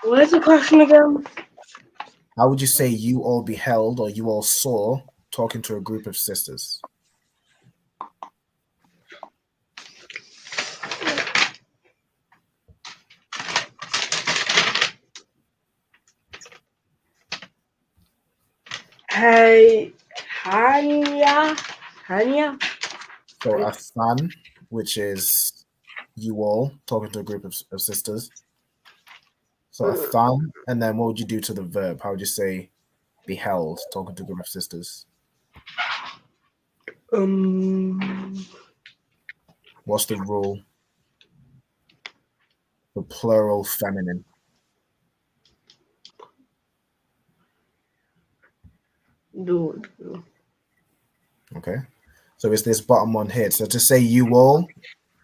What is the question again? How would you say you all beheld or you all saw talking to a group of sisters? Hey, Hanya. So a thun, which is you all talking to a group of sisters. So a thun, and then what would you do to the verb? How would you say beheld talking to a group of sisters? What's the rule? The plural feminine. Do. Okay. So it's this bottom one here. So to say you all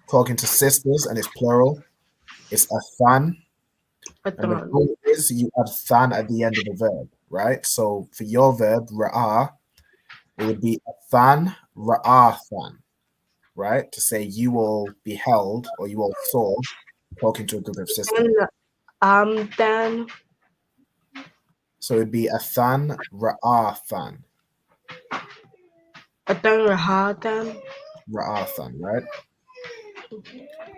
talking to sisters and it's plural, it's a than. And the rule is you add than at the end of the verb, right? So for your verb, ra'ah, it would be a than, ra'ah than, right? To say you all beheld or you all saw talking to a group of sisters. Then. So it'd be a than, ra'ah than. A then, ra'ah then. Ra'ah than, right?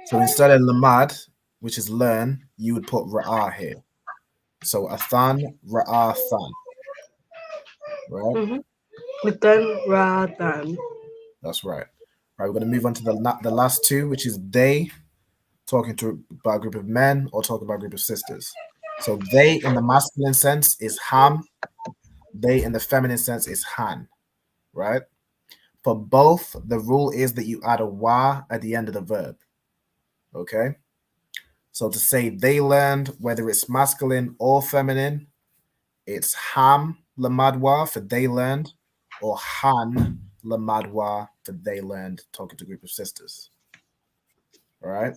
So instead of lamad, which is learn, you would put ra'ah here. So a than, ra'ah than. Right? Then, ra'ah then. That's right. Right, we're going to move on to the last two, which is they, talking about a group of men or talking about a group of sisters. So they in the masculine sense is ham. They in the feminine sense is han. Right? For both, the rule is that you add a wa at the end of the verb. Okay? So to say they learned, whether it's masculine or feminine, it's ham lamadwa for they learned, or han lamadwa for they learned, talking to a group of sisters. All right?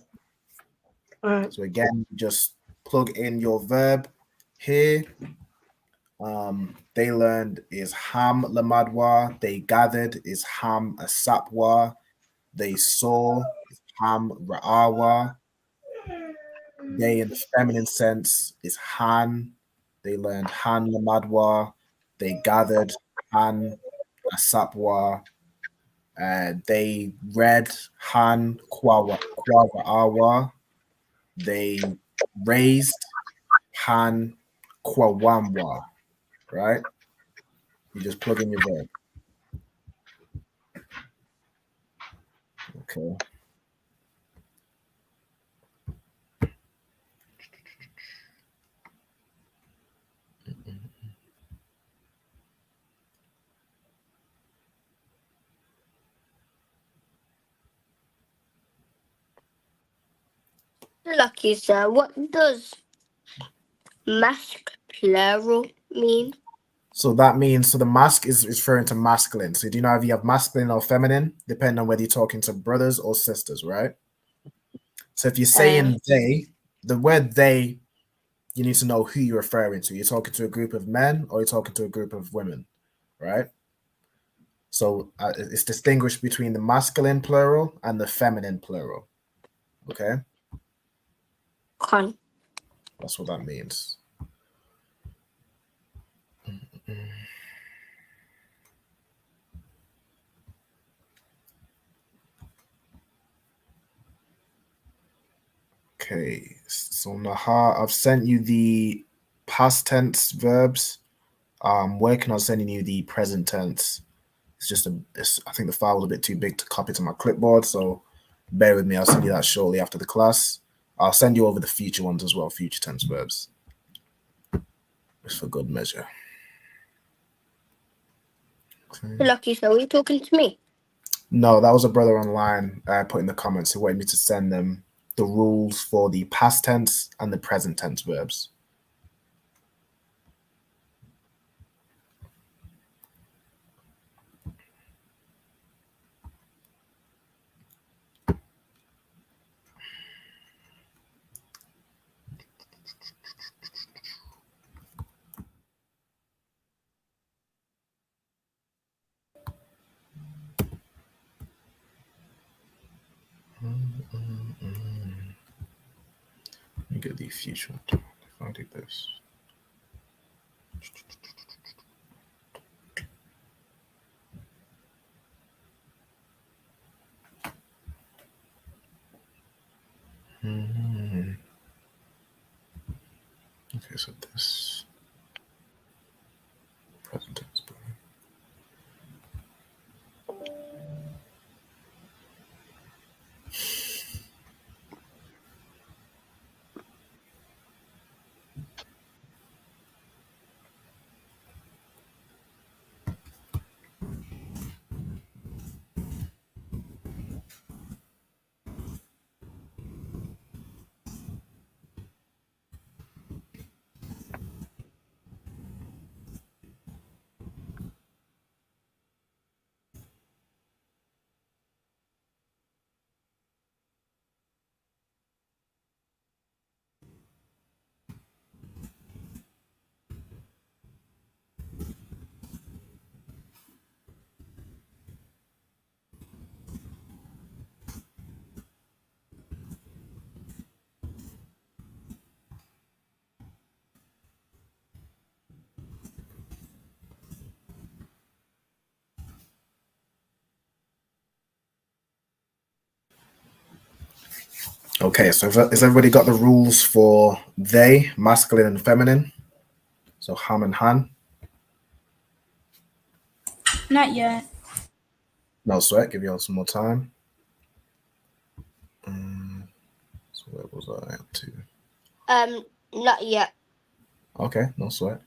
So again, just plug in your verb here. They learned is ham lamadwa. They gathered is ham asapwa. They saw is ham ra'awa. They in the feminine sense is han. They learned han lamadwa. They gathered han asapwa. They read han kwawa'awa. They raised han kwawamwa. Right? You just plug in your verb. Okay. Lucky sir, what does mask plural mean? So that means, so the mask is referring to masculine. So do you know if you have masculine or feminine, depending on whether you're talking to brothers or sisters, right? So if you're saying they, the word they, you need to know who you're referring to. You're talking to a group of men or you're talking to a group of women, right? So it's distinguished between the masculine plural and the feminine plural. Okay? That's what that means. Okay, so Nahar, I've sent you the past tense verbs. I'm working on sending you the present tense. It's just I think the file was a bit too big to copy to my clipboard, so bear with me. I'll send you that shortly after the class. I'll send you over the future ones as well, future tense verbs. Just for good measure. Okay. Lucky, so are you talking to me? No, that was a brother online put in the comments who wanted me to send them the rules for the past tense and the present tense verbs. Let me get the future. If I do this. Okay, so this present tense. Okay, so has everybody got the rules for they, masculine and feminine? So ham and han. Not yet. No sweat. Give you all some more time. So where was I up to? Not yet. Okay, no sweat.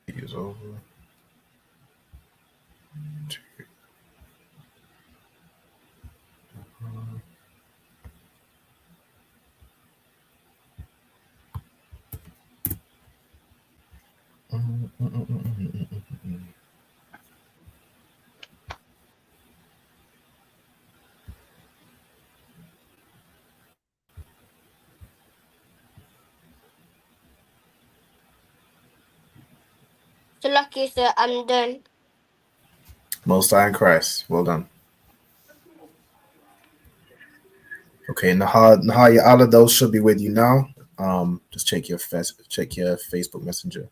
These over. So Lucky, so I'm done. Most High in Christ. Well done. Okay, Nahar, all of those should be with you now. Just check your Facebook Messenger.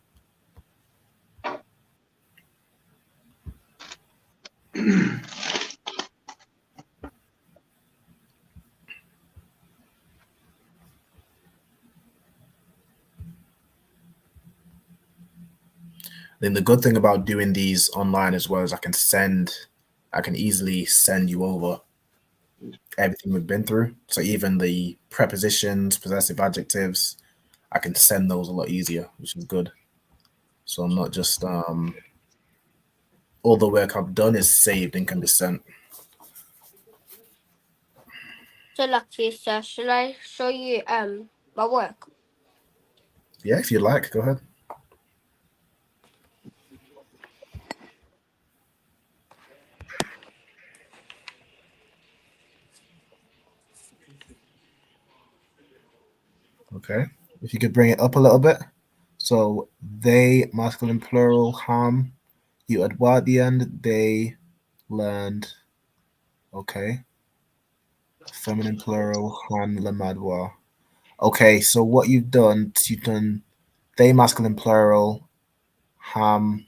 Then the good thing about doing these online as well is I can easily send you over everything we've been through. So even the prepositions, possessive adjectives, I can send those a lot easier, which is good. So I'm not just all the work I've done is saved and can be sent. So Lucky, so shall I show you my work? Yeah, if you like, go ahead. Okay, if you could bring it up a little bit. So they, masculine plural, ham, You adwa at the end. They learned. Okay. Feminine plural. Han lamadwa. Okay. So what you've done they masculine plural. Ham.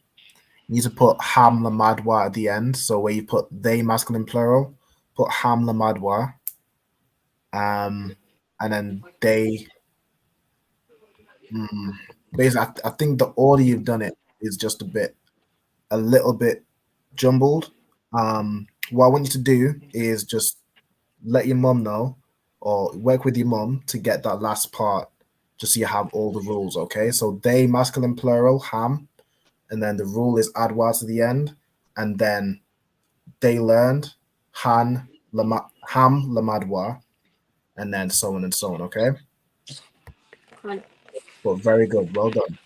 You need to put ham lamadwa at the end. So where you put they masculine plural, put ham lamadwa. And then they. Basically, I think the order you've done it is just a little bit jumbled. What I want you to do is just let your mum know or work with your mum to get that last part just so you have all the rules, okay? So they masculine plural, ham, and then the rule is adwa to the end, and then they learned ham lamadwa, and then so on and so on, okay? But very good, well done.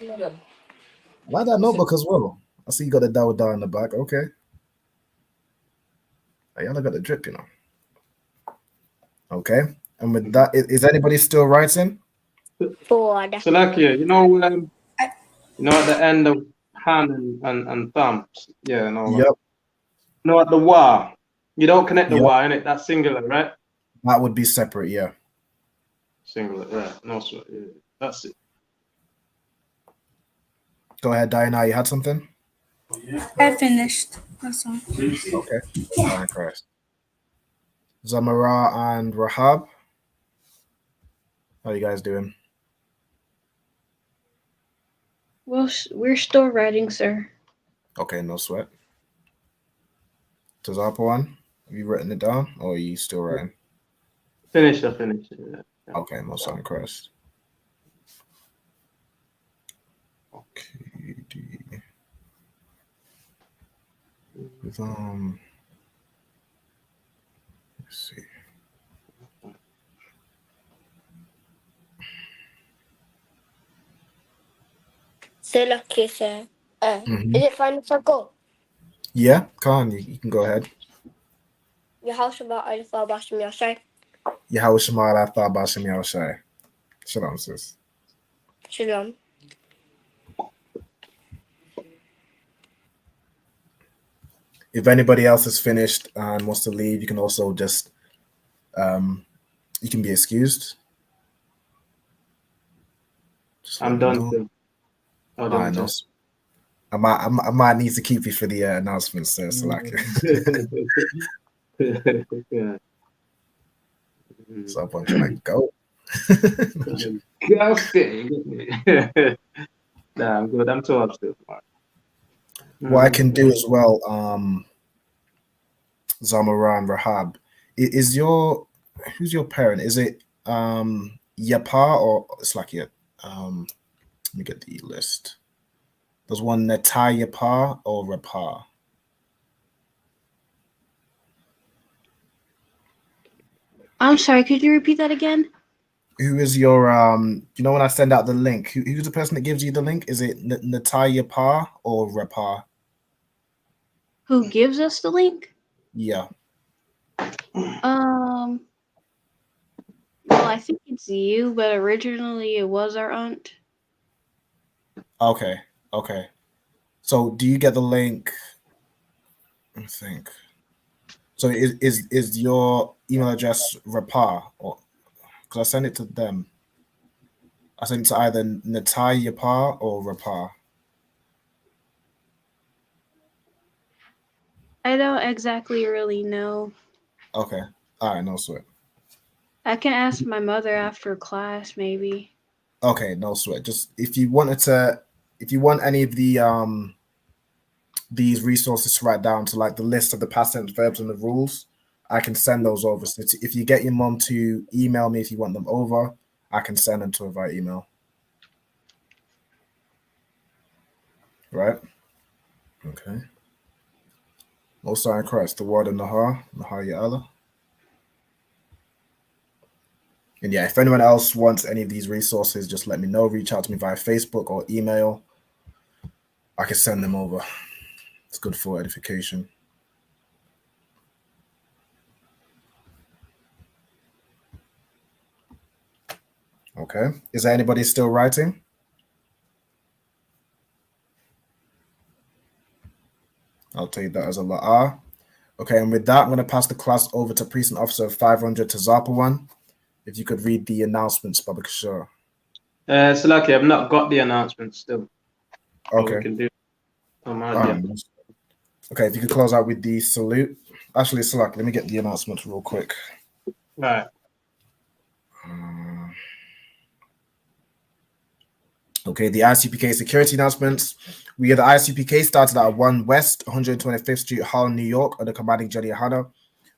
I like that notebook as well. I see you got the Dawada in the back. Okay. Y'all got the drip, you know. Okay. And with that, is anybody still writing? Salakia, you know, at the end of hand and thumbs, yeah, and all that. Yep. You know, at the wa, you don't connect the wa in it. That's singular, right? That would be separate, yeah. Singular, right? No, so yeah, that's it. Go ahead, Diana. You had something? I finished. That's all. Okay. Fine, Christ. Zamara and Rahab. How you guys doing? Well, we're still writing, sir. Okay, no sweat. Tazapawan, have you written it down or are you still writing? I finished. Yeah. Okay, no sign Christ. Okay. Let's see. So lucky, sir. Is it fine if I go? Yeah, Khan, you can go ahead. Your house about Alpha Bashim Yashai. Yahweh Shema Atha Bashim Yahushai. Shalom, sis. Shalom. If anybody else is finished and wants to leave, you can also just you can be excused. I'm done too. I know. I might need to keep you for the announcements, sir. So like, yeah. So I'm trying to go. Nah, I'm good. I'm too upstairs. What I can do as well, Zamara and Rahab, who's your parent? Is it Yapa or it's like let me get the list. There's one Netai Yapa or Rapa. I'm sorry, could you repeat that again? Who is your you know when I send out the link, who's the person that gives you the link? Is it Netai Yapa or Rapa? Who gives us the link? Yeah. Well, I think it's you, but originally it was our aunt. Okay. So do you get the link? Let me think. So is your email address Rapa or because I send it to them? I send it to either Natai Yapa or Rapa. I don't exactly really know. Okay. All right, no sweat. I can ask my mother after class, maybe. Okay, no sweat. Just if you want any of the these resources to write down to like the list of the past tense verbs and the rules, I can send those over. So if you get your mom to email me if you want them over, I can send them to her via email. Right? Okay. Also in Christ, the word of Nahar Ya'ala. And yeah, if anyone else wants any of these resources, just let me know. Reach out to me via Facebook or email. I can send them over. It's good for edification. Okay. Is there anybody still writing? take that as a la'ah. Okay, and with that, I'm going to pass the class over to Precinct Officer 500 to Zapawan. If you could read the announcements, Baba Kishore. Salaki, I've not got the announcements still. Okay. We can do. Okay, if you could close out with the salute. Actually, Salaki, let me get the announcements real quick. Right. Okay, the ISUPK security announcements. The ISUPK started at 1 West 125th Street, Harlem, New York, under commanding Johnny Hanna.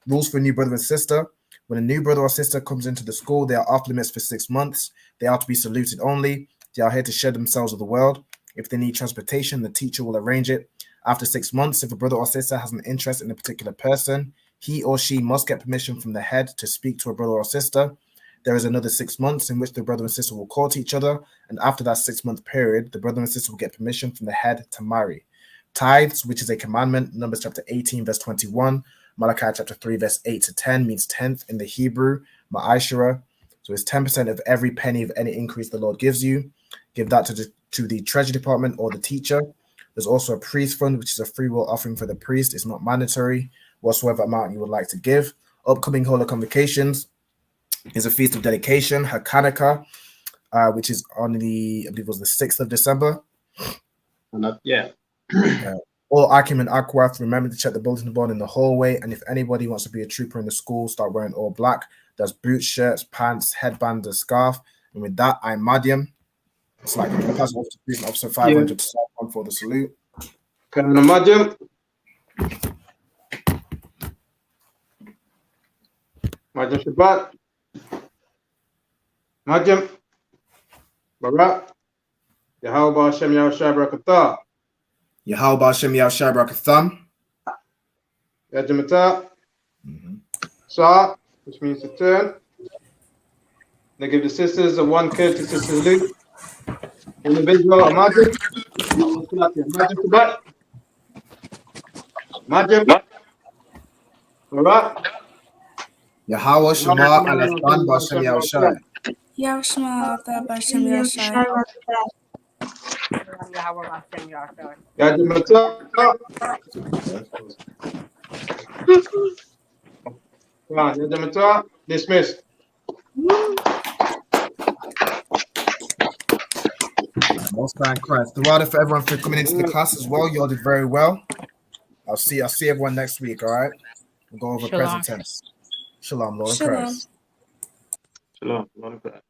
Rules for a new brother and sister. When a new brother or sister comes into the school, they are off limits for 6 months. They are to be saluted only. They are here to share themselves with the world. If they need transportation, the teacher will arrange it. After 6 months, if a brother or sister has an interest in a particular person, he or she must get permission from the head to speak to a brother or sister. There is another 6 months in which the brother and sister will court each other, and after that 6-month period, the brother and sister will get permission from the head to marry. Tithes, which is a commandment, Numbers chapter 18, verse 21, Malachi chapter 3, verse 8 to 10, means tenth in the Hebrew, ma'ashara. So it's 10% of every penny of any increase the Lord gives you. Give that to the treasury department or the teacher. There's also a priest fund, which is a free will offering for the priest. It's not mandatory, whatsoever amount you would like to give. Upcoming holy convocations is a feast of dedication, Hakanaka, which is on the, I believe it was the 6th of December. All Akim and Akwath, remember to check the bulletin board in the hallway. And if anybody wants to be a trooper in the school, start wearing all black. There's boots, shirts, pants, headband, a scarf. And with that, I'm Madiam. It's like I'm going to pass off to Police Officer 500 to start on for the salute. Can you imagine? Majum Shabbat. Majum. Barak. Yahweh Hashem Yahushua Barakatah. Yahweh Hashem Yahushua Barakatah. Yajimata. Sa, which means to turn. They give the sisters a one courtesy salute. Individual, imagine. Imagine Shabbat. Imagine. Barak. Yahweh Shema Alatan Bashem Yahushua. Yahushua Bashem Yahushua. Yajimata. Dismissed. Most High Christ. The water for everyone for coming into the class as well. You all did very well. I'll see everyone next week, all right? We'll go over present tense. Shalom, Lord Christ. Shalom, Lord Christ.